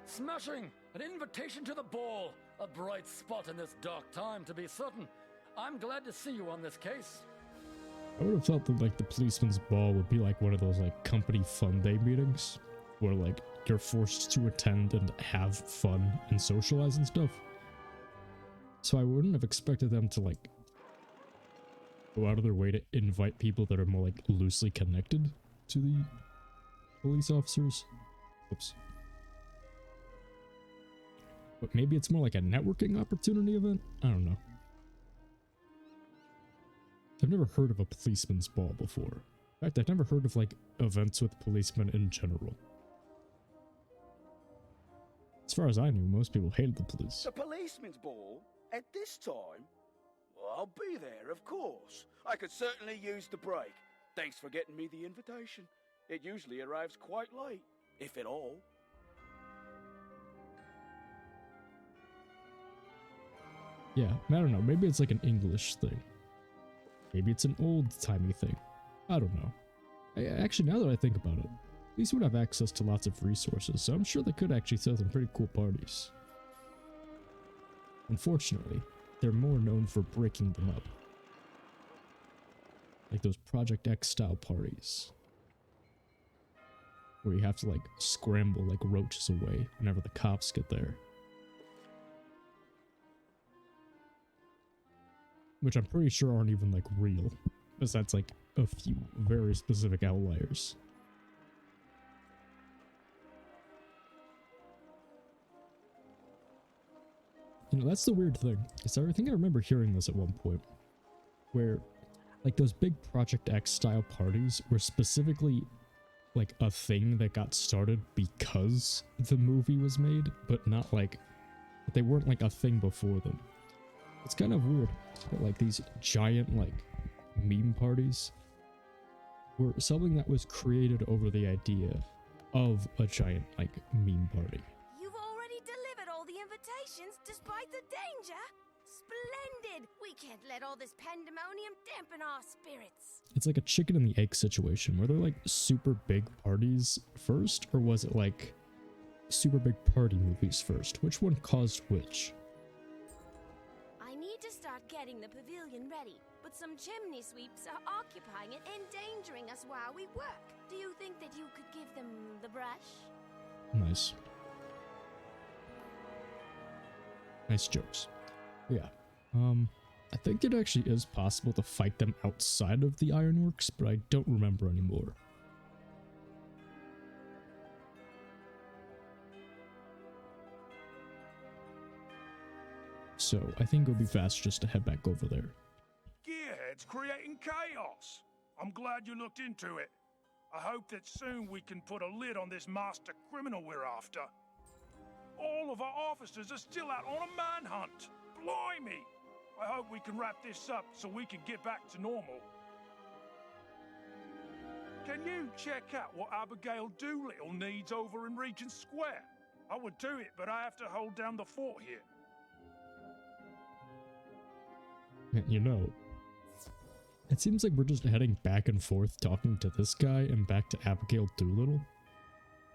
Smashing! An invitation to the ball! A bright spot in this dark time, to be certain. I'm glad to see you on this case. I would have thought that like the policeman's ball would be like one of those like company fun day meetings where like you're forced to attend and have fun and socialize and stuff. So I wouldn't have expected them to like go out of their way to invite people that are more like loosely connected to the police officers. Oops. But maybe it's more like a networking opportunity event? I don't know. I've never heard of a policeman's ball before. In fact, I've never heard of like events with policemen in general. As far as I knew, most people hated the police. The policeman's ball? At this time? Well, I'll be there, of course. I could certainly use the break. Thanks for getting me the invitation. It usually arrives quite late, if at all. Yeah, I don't know. Maybe it's like an English thing. Maybe it's an old-timey thing. I don't know. Actually, now that I think about it, these would have access to lots of resources, so I'm sure they could actually throw some pretty cool parties. Unfortunately, they're more known for breaking them up. Like those Project X style parties. Where you have to like scramble like roaches away whenever the cops get there. Which I'm pretty sure aren't even like real. Besides like a few very specific outliers. You know, that's the weird thing. Is I think I remember hearing this at one point. Where like those big Project X style parties were specifically like a thing that got started because the movie was made, but not like they weren't like a thing before them. It's kind of weird that like these giant like meme parties were something that was created over the idea of a giant like meme party. You've already delivered all the invitations despite the danger? Splendid! We can't let all this pandemonium dampen our spirits. It's like a chicken and the egg situation. Were there like super big parties first, or was it like super big party movies first? Which one caused which? I need to start getting the pavilion ready, but some chimney sweeps are occupying it, endangering us while we work. Do you think that you could give them the brush? Nice. Nice jokes. Yeah. I think it actually is possible to fight them outside of the Ironworks, but I don't remember anymore. So I think it would be faster just to head back over there. Gearhead's creating chaos. I'm glad you looked into it. I hope that soon we can put a lid on this master criminal we're after. All of our officers are still out on a manhunt. Blimey! I hope we can wrap this up so we can get back to normal. Can you check out what Abigail Doolittle needs over in Regent Square? I would do it, but I have to hold down the fort here. You know, it seems like we're just heading back and forth talking to this guy and back to Abigail Doolittle.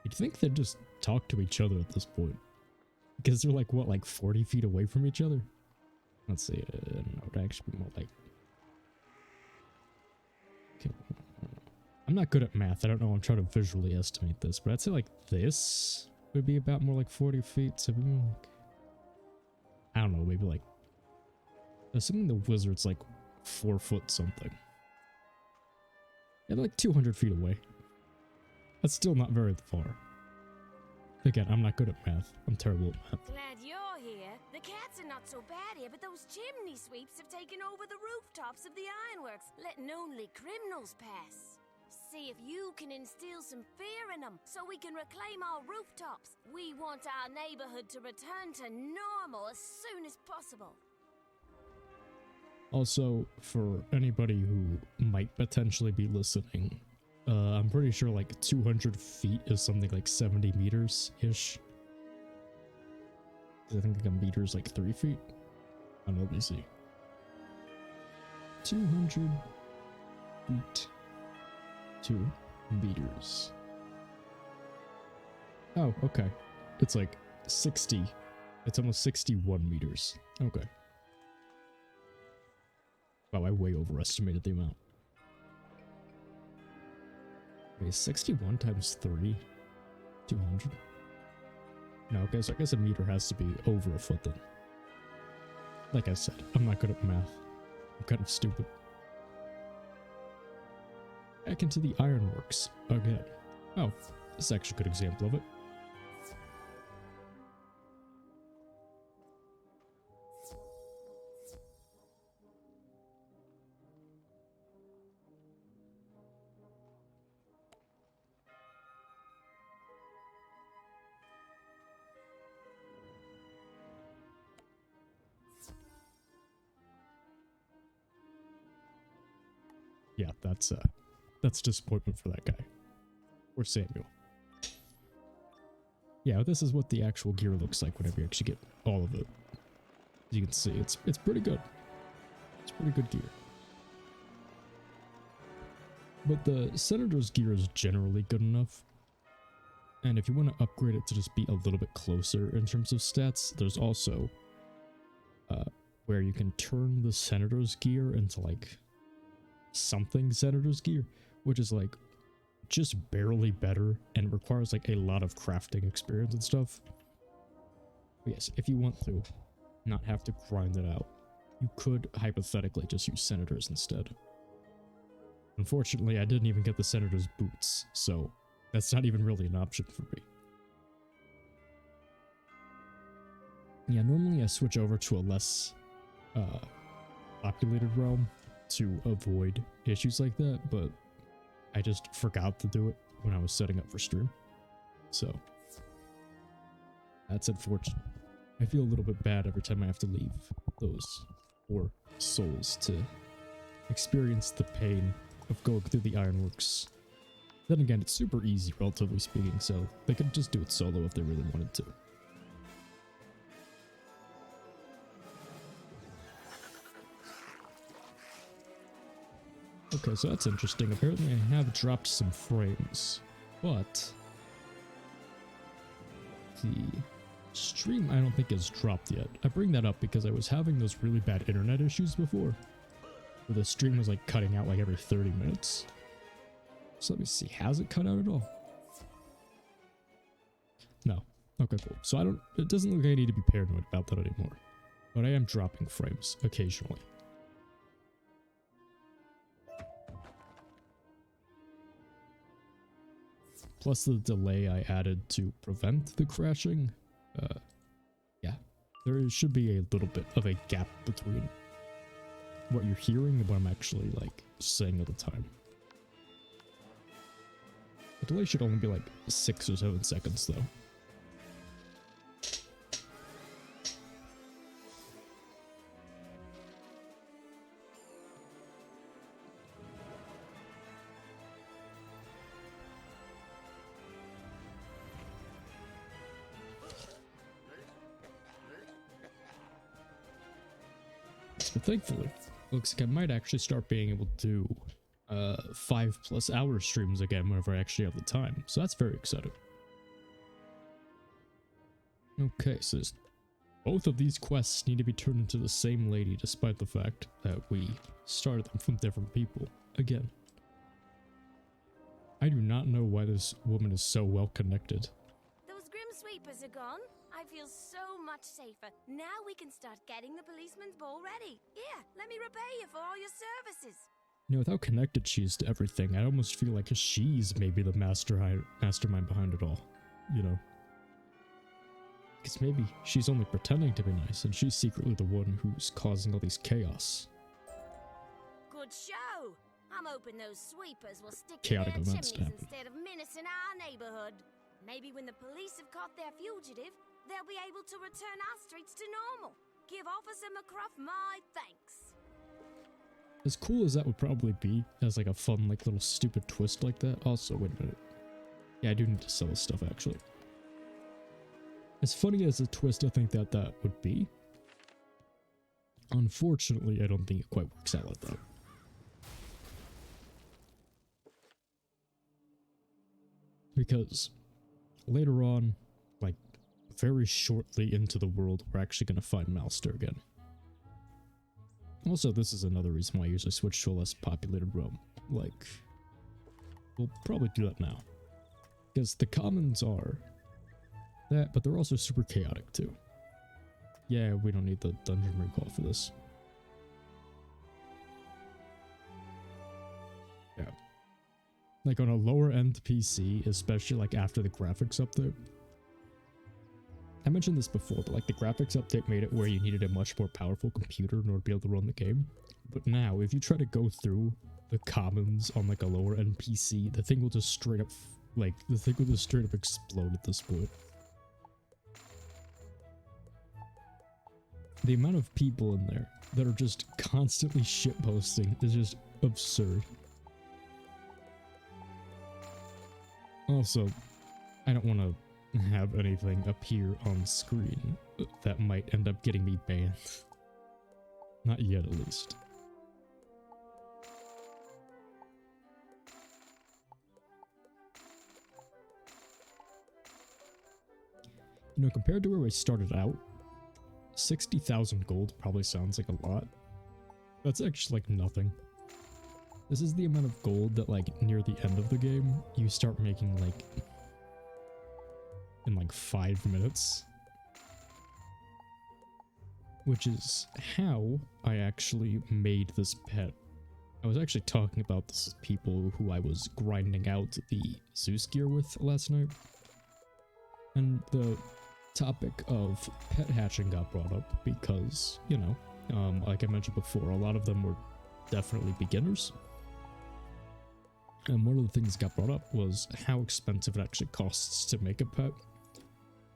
You'd think they'd just talk to each other at this point. Because they're like, what, like 40 feet away from each other? Let's see, I don't know, it'd actually be more like... Okay, I'm not good at math, I don't know, I'm trying to visually estimate this, but I'd say like this would be about more like 40 feet, so maybe like... I don't know, maybe like... Assuming the wizard's like 4 foot something. Yeah, they're like 200 feet away. That's still not very far. Again, I'm not good at math. I'm terrible at math. Glad you're here. The cat's a not so bad here, but those chimney sweeps have taken over the rooftops of the Ironworks, letting only criminals pass. See if you can instill some fear in them, so we can reclaim our rooftops. We want our neighborhood to return to normal as soon as possible. Also, for anybody who might potentially be listening, I'm pretty sure like 200 feet is something like 70 meters-ish. I think like a meter is like 3 feet. I don't know, let me see. 200 feet. 2 meters. Oh, okay. It's like 60. It's almost 61 meters. Okay. Wow, I way overestimated the amount. Wait, 61 times 3? 200? No, okay, so I guess a meter has to be over a foot then. Like I said, I'm not good at math. I'm kind of stupid. Back into the Ironworks again. Oh, this is actually a good example of it. Yeah, that's disappointment for that guy. Or Samuel. Yeah, this is what the actual gear looks like whenever you actually get all of it. As you can see, it's pretty good. It's pretty good gear. But the Senator's gear is generally good enough. And if you want to upgrade it to just be a little bit closer in terms of stats, there's also where you can turn the Senator's gear into like something Senator's gear, which is like just barely better and requires like a lot of crafting experience and stuff. But yes, if you want to not have to grind it out, you could hypothetically just use Senators instead. Unfortunately, I didn't even get the Senator's boots, so that's not even really an option for me. Yeah, normally I switch over to a less populated realm to avoid issues like that, but I just forgot to do it when I was setting up for stream. So that's unfortunate. I feel a little bit bad every time I have to leave those poor souls to experience the pain of going through the Ironworks. Then again, it's super easy, relatively speaking, so they could just do it solo if they really wanted to. Okay, so that's interesting. Apparently I have dropped some frames, but the stream I don't think has dropped yet. I bring that up because I was having those really bad internet issues before, where the stream was like cutting out like every 30 minutes. So let me see, has it cut out at all? No. Okay, cool. So it doesn't look like I need to be paranoid about that anymore. But I am dropping frames occasionally. Plus the delay I added to prevent the crashing. Yeah, there should be a little bit of a gap between what you're hearing and what I'm actually like saying at the time. The delay should only be like 6 or 7 seconds though. But thankfully, looks like I might actually start being able to do 5+ hour streams again whenever I actually have the time. So that's very exciting. Okay, so both of these quests need to be turned into the same lady despite the fact that we started them from different people. Again. I do not know why this woman is so well connected. Those Grim Sweepers are gone. I feel so much safer. Now we can start getting the policeman's ball ready. Here, let me repay you for all your services. You know, with how connected she is to everything, I almost feel like she's maybe the mastermind behind it all. You know? Because maybe she's only pretending to be nice, and she's secretly the one who's causing all these chaos. Good show! I'm hoping those sweepers will stick Chaotic to their events to chimneys happen. instead of menacing our neighborhood. Maybe when the police have caught their fugitive, they'll be able to return our streets to normal. Give Officer McCruff my thanks. As cool as that would probably be, as like a fun, like little stupid twist like that. Also, wait a minute. Yeah, I do need to sell this stuff actually. As funny as a twist I think that would be, unfortunately, I don't think it quite works out like that. Because later on, like very shortly into the world, we're actually going to find Malster again. Also, this is another reason why I usually switch to a less populated realm. Like, we'll probably do that now. Because the commons are that, but they're also super chaotic too. Yeah, we don't need the dungeon recall for this. Yeah. Like on a lower end PC, especially like after the graphics update. I mentioned this before, but like the graphics update made it where you needed a much more powerful computer in order to be able to run the game. But now, if you try to go through the commons on like a lower end PC, the thing will just straight up, explode at this point. The amount of people in there that are just constantly shitposting is just absurd. Also, I don't want to have anything appear on screen that might end up getting me banned. Not yet, at least. You know, compared to where we started out, 60,000 gold probably sounds like a lot. That's actually like nothing. This is the amount of gold that like near the end of the game, you start making like in like 5 minutes. Which is how I actually made this pet. I was actually talking about this with people who I was grinding out the Zeus gear with last night. And the topic of pet hatching got brought up because, you know, like I mentioned before, a lot of them were definitely beginners. And one of the things that got brought up was how expensive it actually costs to make a pet.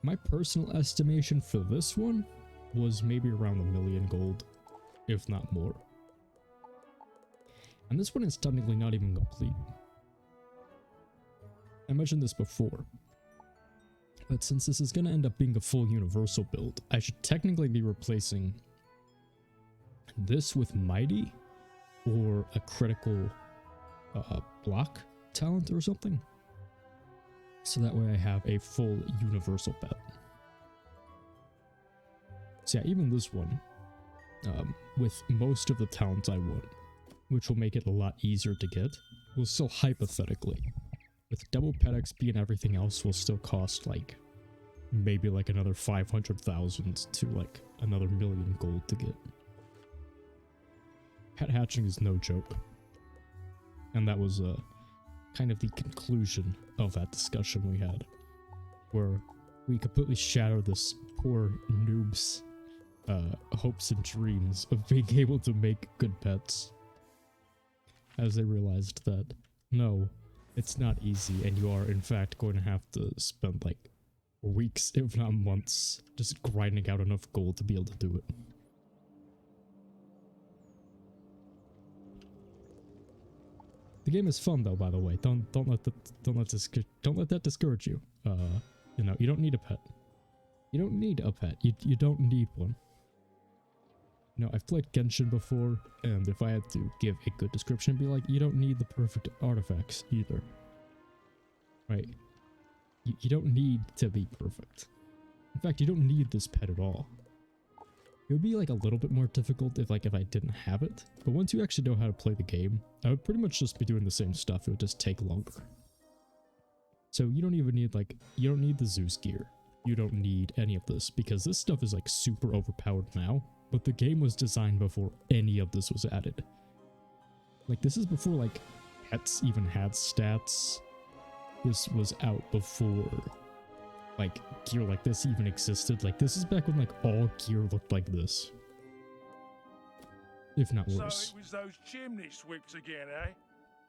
My personal estimation for this one was maybe around 1 million gold, if not more. And this one is technically not even complete. I mentioned this before, but since this is going to end up being a full universal build, I should technically be replacing this with Mighty or a critical block talent or something. So that way I have a full universal pet. So yeah, even this one, with most of the talents I want, which will make it a lot easier to get, will still hypothetically, with double pet XP and everything else, will still cost like maybe like another 500,000 to like another 1 million gold to get. Pet hatching is no joke. And that was kind of the conclusion of that discussion we had, where we completely shattered this poor noob's hopes and dreams of being able to make good pets, as they realized that no, it's not easy, and you are in fact going to have to spend like weeks, if not months, just grinding out enough gold to be able to do it. The game is fun though, by the way. Don't let that discourage you. You know, you don't need a pet. You don't need a pet. You don't need one. You know, I've played Genshin before, and if I had to give a good description, it'd be like, you don't need the perfect artifacts either. Right? You don't need to be perfect. In fact, you don't need this pet at all. It would be like a little bit more difficult if I didn't have it, but once you actually know how to play the game, I would pretty much just be doing the same stuff. It would just take longer. So you don't even need you don't need the Zeus gear. You don't need any of this, because this stuff is like super overpowered now, but the game was designed before any of this was added. Like, this is before like pets even had stats. This was out before like gear like this even existed. Like this is back when like all gear looked like this, if not worse. So it was those chimney sweeps again, eh?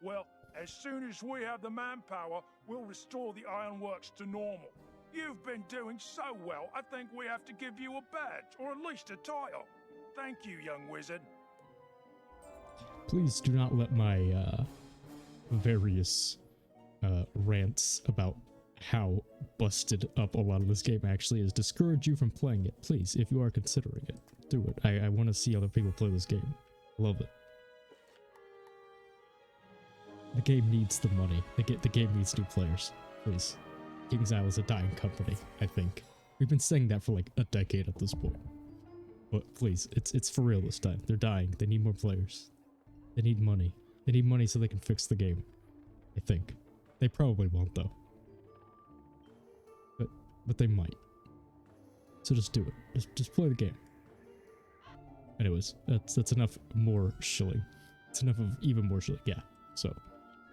Well, as soon as we have the manpower, we'll restore the Ironworks to normal. You've been doing so well, I think we have to give you a badge, or at least a title. Thank you, young wizard. Please do not let my various rants about how busted up a lot of this game actually is discourage you from playing it. Please, if you are considering it, do it. I want to see other people play this game. Love it. The game needs the money. The game needs new players. Please. King's Isle is a dying company, I think. We've been saying that for like a decade at this point. But please, it's for real this time. They're dying. They need more players. They need money. They need money so they can fix the game. I think. They probably won't though. But they might. So just do it. Just play the game. Anyways, that's enough more shilling. It's enough of even more shilling. Yeah, so.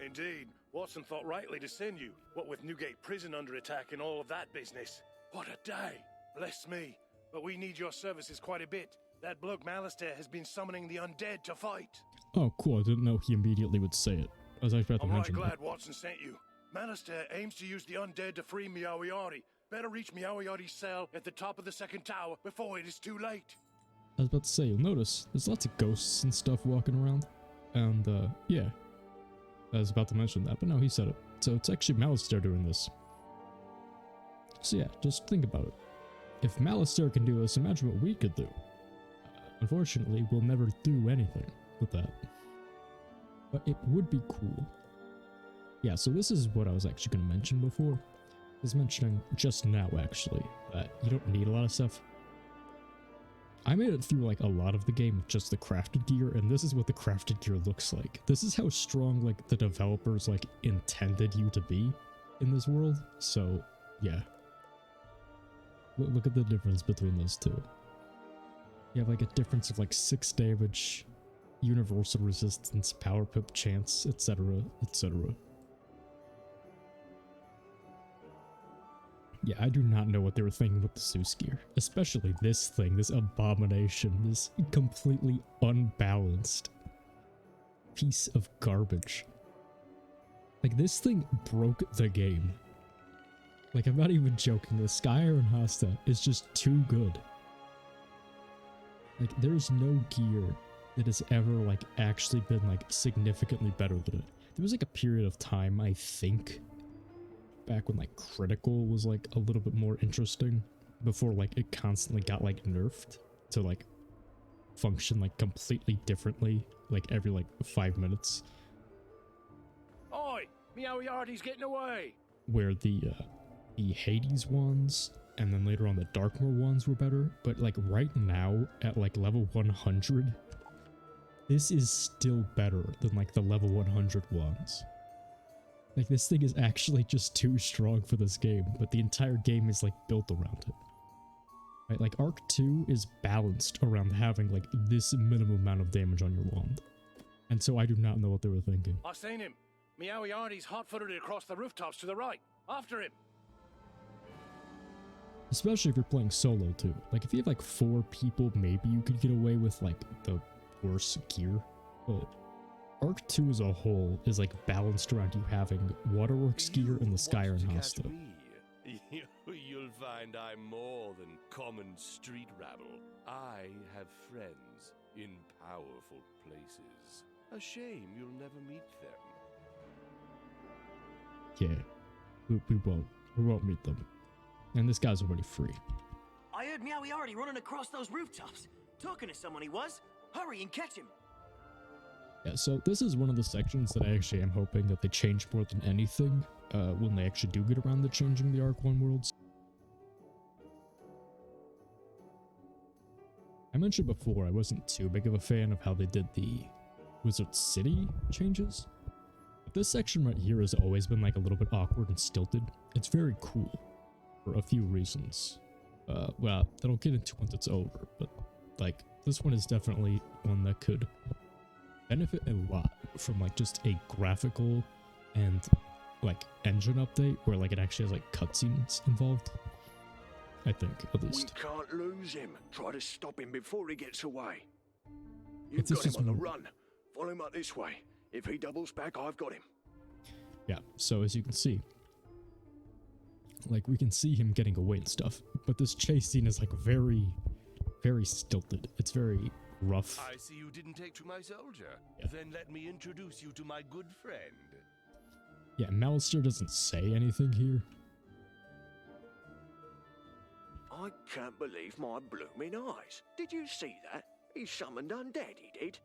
Indeed. Watson thought rightly to send you, what with Newgate Prison under attack and all of that business. What a day! Bless me. But we need your services quite a bit. That bloke Malistaire has been summoning the undead to fight. Oh, cool. I didn't know he immediately would say it. I was actually about to mention I'm right glad Watson sent you. Malistaire aims to use the undead to free Meowiarty. Better reach Meowiarty's cell at the top of the second tower before it is too late. I was about to say, you'll notice there's lots of ghosts and stuff walking around. And, yeah. I was about to mention that, but no, he said it. So it's actually Malistaire doing this. So yeah, just think about it. If Malistaire can do this, imagine what we could do. Unfortunately, we'll never do anything with that. But it would be cool. Yeah, so this is what I was actually going to mention before. I was mentioning just now, actually, that you don't need a lot of stuff. I made it through like a lot of the game with just the crafted gear, and this is what the crafted gear looks like. This is how strong like the developers like intended you to be in this world. So yeah, look at the difference between those two. You have like a difference of like 6 damage, universal resistance, power pip chance, etc, etc. Yeah, I do not know what they were thinking with the Zeus gear. Especially this thing, this abomination, this completely unbalanced piece of garbage. Like, this thing broke the game. Like, I'm not even joking, the Sky Iron Hasta is just too good. Like, there's no gear that has ever, like, actually been, like, significantly better than it. There was, like, a period of time, I think, back when like critical was like a little bit more interesting before like it constantly got like nerfed to like function like completely differently like every like 5 minutes. Oi! Meowiarty's getting away! Where the Hades ones and then later on the Darkmoor ones were better, but like right now at like level 100 this is still better than like the level 100 ones. Like, this thing is actually just too strong for this game, but the entire game is, like, built around it. Right? Like, Arc 2 is balanced around having, like, this minimum amount of damage on your wand. And so I do not know what they were thinking. I've seen him. Meowiarty's hot-footed across the rooftops to the right. After him. Especially if you're playing solo, too. Like, if you have, like, 4 people, maybe you could get away with, like, the worse gear. But Arc 2 as a whole is like balanced around you having Waterworks gear and the Sky Iron Hasta. You'll find I'm more than common street rabble. I have friends in powerful places. A shame you'll never meet them. Yeah, we won't meet them. And this guy's already free. I heard Meowiarty running across those rooftops. Talking to someone he was. Hurry and catch him. Yeah, so this is one of the sections that I actually am hoping that they change more than anything when they actually do get around to changing the Arc 1 worlds. I mentioned before I wasn't too big of a fan of how they did the Wizard City changes. But this section right here has always been like a little bit awkward and stilted. It's very cool for a few reasons. Well, that I'll get into once it's over, but like this one is definitely one that could benefit a lot from like just a graphical and like engine update where like it actually has like cutscenes involved. I think, at least. We can't lose him. Try to stop him before he gets away. If You've this got him is on the more- run. Follow him up this way. If he doubles back, I've got him. Yeah, so as you can see, like we can see him getting away and stuff, but this chase scene is like very, very stilted. It's very rough. I see you didn't take to my soldier. Yeah. Then let me introduce you to my good friend. Yeah, Malister doesn't say anything here. I can't believe my blooming eyes. Did you see that? He summoned undead, he did.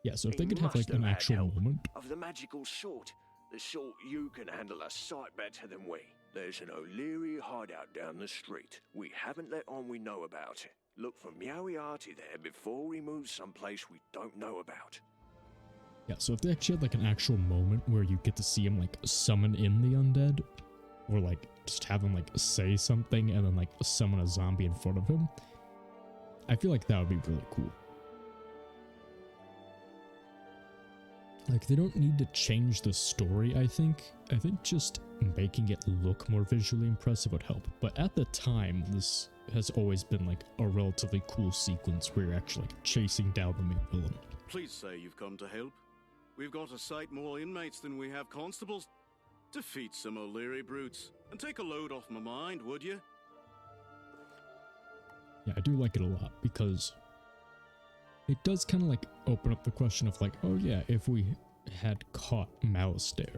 Yeah, so if they He could have must like an had actual help moment. of the magical sort. The sort you can handle a sight better than we. There's an O'Leary hideout down the street. We haven't let on we know about it. Look for Meowiarty there before we move someplace we don't know about. Yeah, so if they actually had like an actual moment where you get to see him like summon in the undead, or like just have him like say something and then like summon a zombie in front of him, I feel like that would be really cool. Like they don't need to change the story, I think. I think just making it look more visually impressive would help. But at the time, this has always been like a relatively cool sequence where you're actually like chasing down the main villain. Please say you've come to help. We've got a sight more inmates than we have constables. Defeat some O'Leary brutes, and take a load off my mind, would you? Yeah, I do like it a lot because it does kind of like open up the question of like, oh yeah, if we had caught Malister,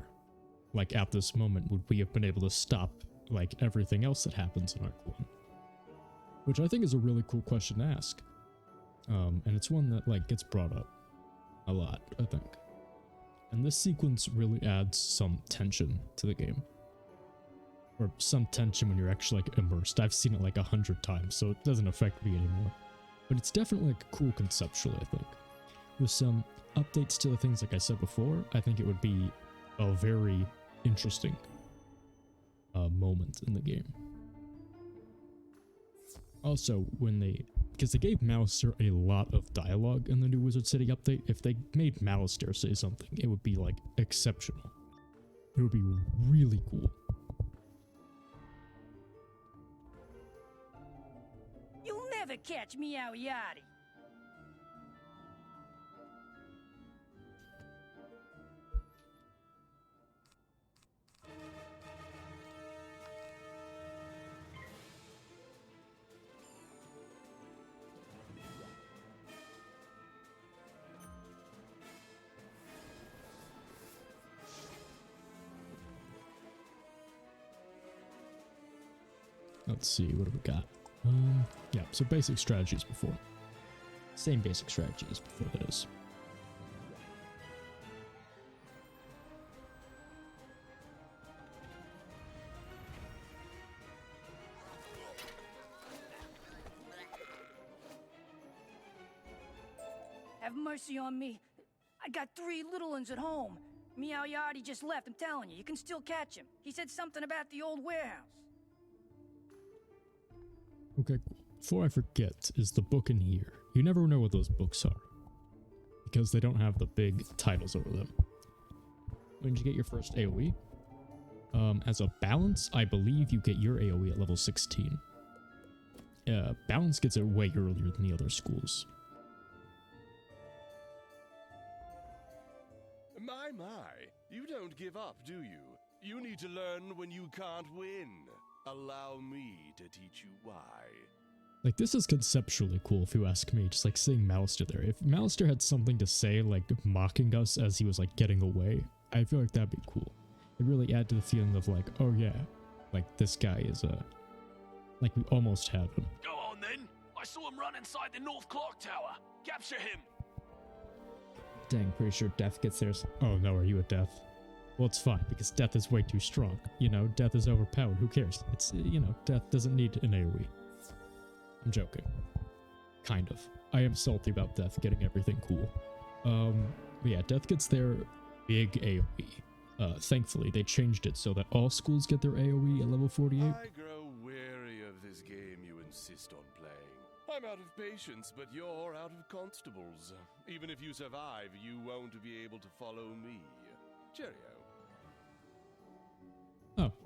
like at this moment, would we have been able to stop like everything else that happens in Arc 1? Which I think is a really cool question to ask. And it's one that like gets brought up a lot, I think. And this sequence really adds some tension to the game. Or some tension when you're actually like immersed. I've seen it like 100 times, so it doesn't affect me anymore. But it's definitely like cool conceptually, I think. With some updates to the things like I said before, I think it would be a very interesting moment in the game. Also, because they gave Malister a lot of dialogue in the new Wizard City update, if they made Malister say something, it would be like exceptional. It would be really cool. You'll never catch Meowiarty. Let's see, what have we got? Yeah, so basic strategies before. Same basic strategies before, that is. Have mercy on me. I got 3 little ones at home. Meowiarty just left, I'm telling you. You can still catch him. He said something about the old warehouse. Okay, cool. Before I forget, is the book in here? You never know what those books are, because they don't have the big titles over them. When did you get your first AoE? As a balance, I believe you get your AoE at level 16. Balance gets it way earlier than the other schools. My, you don't give up, do you? You need to learn when you can't win. Allow me to teach you why. Like, this is conceptually cool if you ask me, just like seeing Malister there. If Malister had something to say, like mocking us as he was like getting away, I feel like that'd be cool. It really add to the feeling of like, oh yeah, like this guy is like we almost have him. Go on then. I saw him run inside the North Clock Tower. Capture him. Dang, pretty sure Death gets theirs. Oh no, are you a Death? Well, it's fine, because Death is way too strong. You know, Death is overpowered. Who cares? It's, you know, Death doesn't need an AoE. I'm joking. Kind of. I am salty about Death getting everything cool. But yeah, Death gets their big AoE. Thankfully, they changed it so that all schools get their AoE at level 48. I grow weary of this game you insist on playing. I'm out of patience, but you're out of constables. Even if you survive, you won't be able to follow me. Cheerio.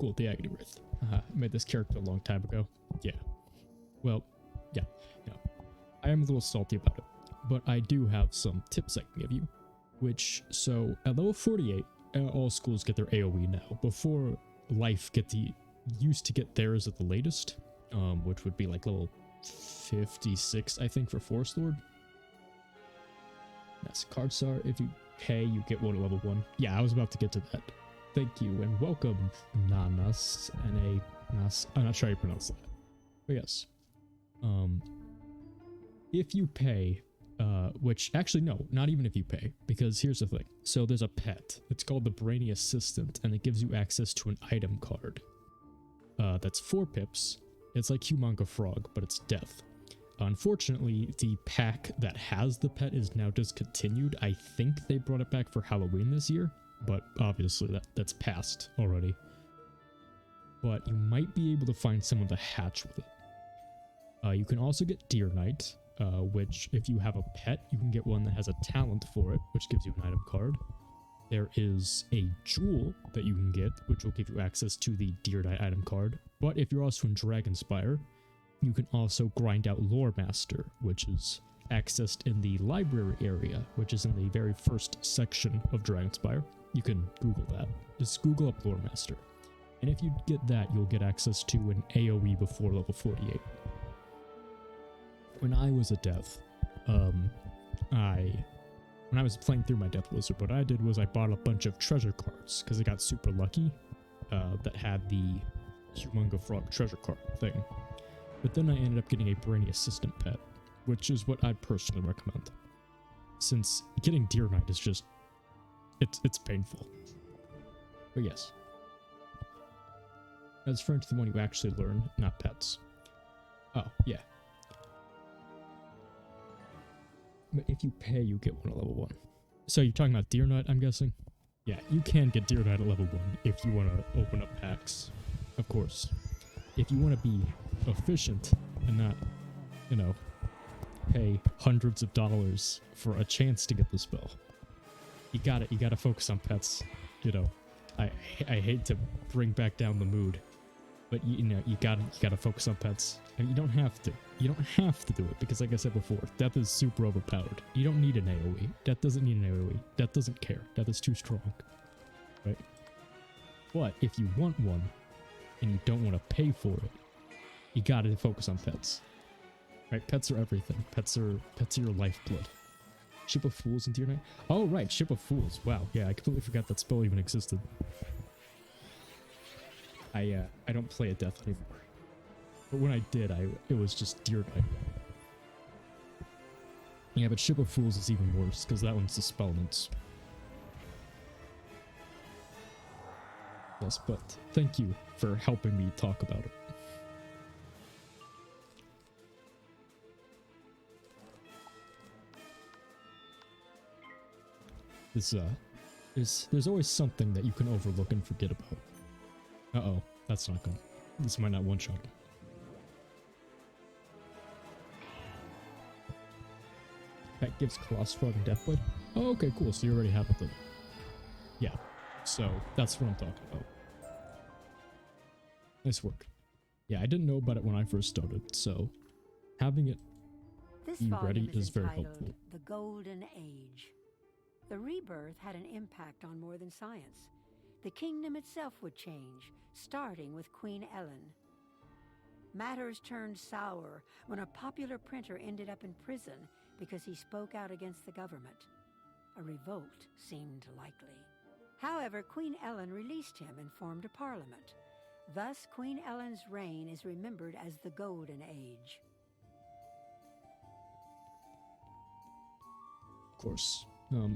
cool, the Agony Wraith. I made this character a long time ago. Yeah. Well, yeah. I am a little salty about it, but I do have some tips I can give you. So at level 48, all schools get their AoE now. Before Life used to get theirs at the latest, which would be like level 56, I think, for Forest Lord. That's Cardsar. If you pay, you get one at level 1. Yeah, I was about to get to that. Thank you, and welcome, Nanas, N-A-Nas. I'm not sure how you pronounce that. But yes. If you pay, which actually no, not even if you pay, because here's the thing. So there's a pet. It's called the Brainy Assistant, and it gives you access to an item card. That's 4 pips. It's like Humongous Frog, but it's death. Unfortunately, the pack that has the pet is now discontinued. I think they brought it back for Halloween this year, but obviously that's passed already. But you might be able to find someone to hatch with it. You can also get Deer Knight, which if you have a pet, you can get one that has a talent for it, which gives you an item card. There is a jewel that you can get, which will give you access to the Deer Knight item card. But if you're also in Dragonspire, you can also grind out Lore Master, which is accessed in the library area, which is in the very first section of Dragonspire. You can Google that. Just Google up Lore Master. And if you get that, you'll get access to an AoE before level 48. When I was a Death, when I was playing through my Death Wizard, what I did was I bought a bunch of treasure cards, because I got super lucky, that had the Humongous Frog treasure card thing. But then I ended up getting a Brainy Assistant pet, which is what I'd personally recommend. Since getting Deer Knight is just, it's painful. But yes. As friends to the one you actually learn, not pets. Oh, yeah. But if you pay, you get one at level 1. So you're talking about Deer Knight, I'm guessing? Yeah, you can get Deer Knight at level 1 if you want to open up packs. Of course. If you want to be efficient and not, pay hundreds of dollars for a chance to get the spell, you gotta focus on pets. I hate to bring back down the mood, but you gotta focus on pets. And you don't have to. You don't have to do it, because like I said before, Death is super overpowered. You don't need an AoE. Death doesn't need an AoE. Death doesn't care. Death is too strong. Right? But if you want one, and you don't want to pay for it, you gotta focus on pets. Right? Pets are everything. Pets are your lifeblood. Ship of Fools and Deer Knight? Oh, right, Ship of Fools. Wow, yeah, I completely forgot that spell even existed. I don't play a Death anymore. But when I did, it was just Deer Knight. Yeah, but Ship of Fools is even worse, because that one's Dispelments. Yes, but thank you for helping me talk about it. There's always something that you can overlook and forget about. Uh-oh, that's not good. This might not one-shot him. That gives Colossus Frog and Deathblade? Oh, okay, cool, so you already have it then. Yeah, so that's what I'm talking about. Nice work. Yeah, I didn't know about it when I first started, so having it be ready is very helpful. The Golden Age. The Rebirth had an impact on more than science. The kingdom itself would change, starting with Queen Ellen. Matters turned sour when a popular printer ended up in prison because he spoke out against the government. A revolt seemed likely. However, Queen Ellen released him and formed a parliament. Thus, Queen Ellen's reign is remembered as the Golden Age. Of course.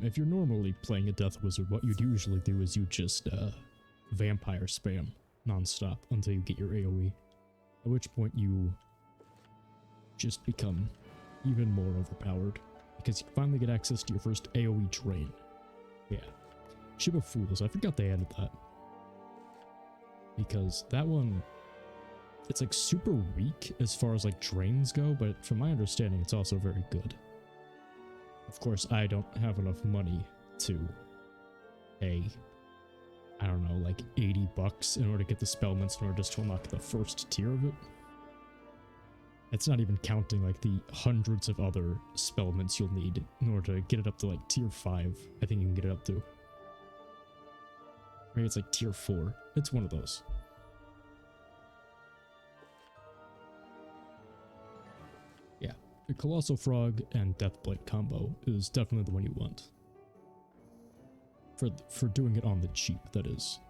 If you're normally playing a Death Wizard, what you'd usually do is you just vampire spam non-stop until you get your AoE. At which point you just become even more overpowered, because you finally get access to your first AoE drain. Yeah. Ship of Fools, I forgot they added that. Because that one, it's like super weak as far as like drains go, but from my understanding it's also very good. Of course, I don't have enough money to pay, I don't know, like $80 in order to get the Spellments in order just to unlock the first tier of it. It's not even counting like the hundreds of other Spellments you'll need in order to get it up to like tier 5. I think you can get it up to. Maybe it's like tier 4. It's one of those. Yeah, the Colossal Frog and Deathblade combo is definitely the one you want. For doing it on the cheap, that is.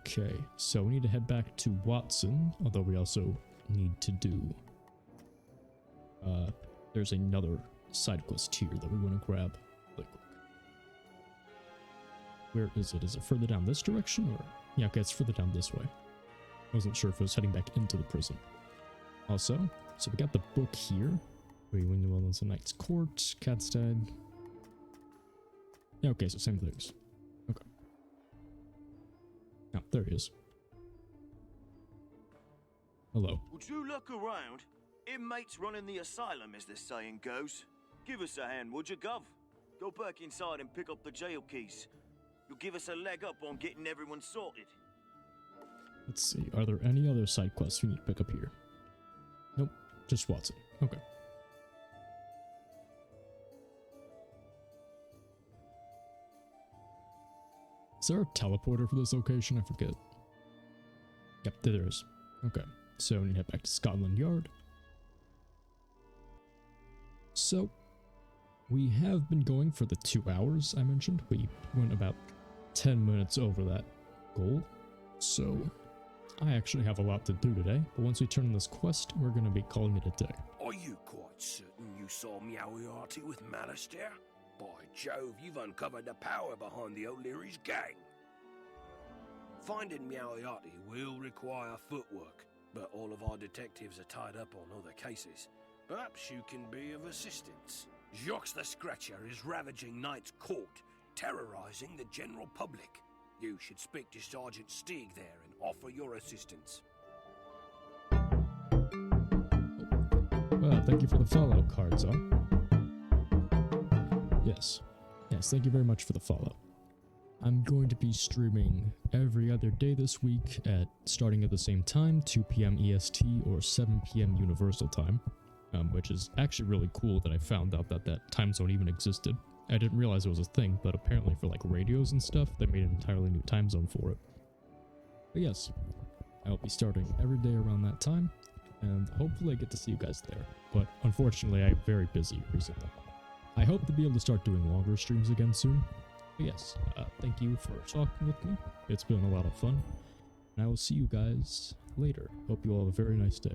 Okay, so we need to head back to Watson, although we also need to do... there's another side quest here that we want to grab really quick. Where is it? Is it further down this direction, or... Yeah, okay, it's further down this way. I wasn't sure if it was heading back into the prison. Also, so we got the book here. We win the Wildlands of Knight's Court, Catstead. Yeah, okay, so same things. Okay. Oh, there he is. Hello. Would you look around? Inmates running the asylum, as the saying goes. Give us a hand, would you, Gov? Go back inside and pick up the jail keys. You'll give us a leg up on getting everyone sorted. Let's see, are there any other side quests we need to pick up here? Nope, just Watson. Okay. Is there a teleporter for this location? I forget. Yep, there is. Okay, so we need to head back to Scotland Yard. So, we have been going for the 2 hours I mentioned. We went about 10 minutes over that goal. So, I actually have a lot to do today, but once we turn on this quest, we're going to be calling it a day. Are you quite certain you saw Meowiarty with Malistaire? By Jove, you've uncovered the power behind the O'Leary's gang. Finding Meowiarty will require footwork, but all of our detectives are tied up on other cases. Perhaps you can be of assistance. Jacques the Scratcher is ravaging Knight's Court, terrorizing the general public. You should speak to Sergeant Steig there and offer your assistance. Well, thank you for the follow, Cardzo. Yes, thank you very much for the follow. I'm going to be streaming every other day this week starting at the same time, 2 p.m. EST or 7 p.m. Universal Time, which is actually really cool that I found out that time zone even existed. I didn't realize it was a thing, but apparently for like radios and stuff, they made an entirely new time zone for it. But yes, I'll be starting every day around that time, and hopefully I get to see you guys there. But unfortunately, I'm very busy recently. I hope to be able to start doing longer streams again soon. But yes, thank you for talking with me. It's been a lot of fun. And I will see you guys later. Hope you all have a very nice day.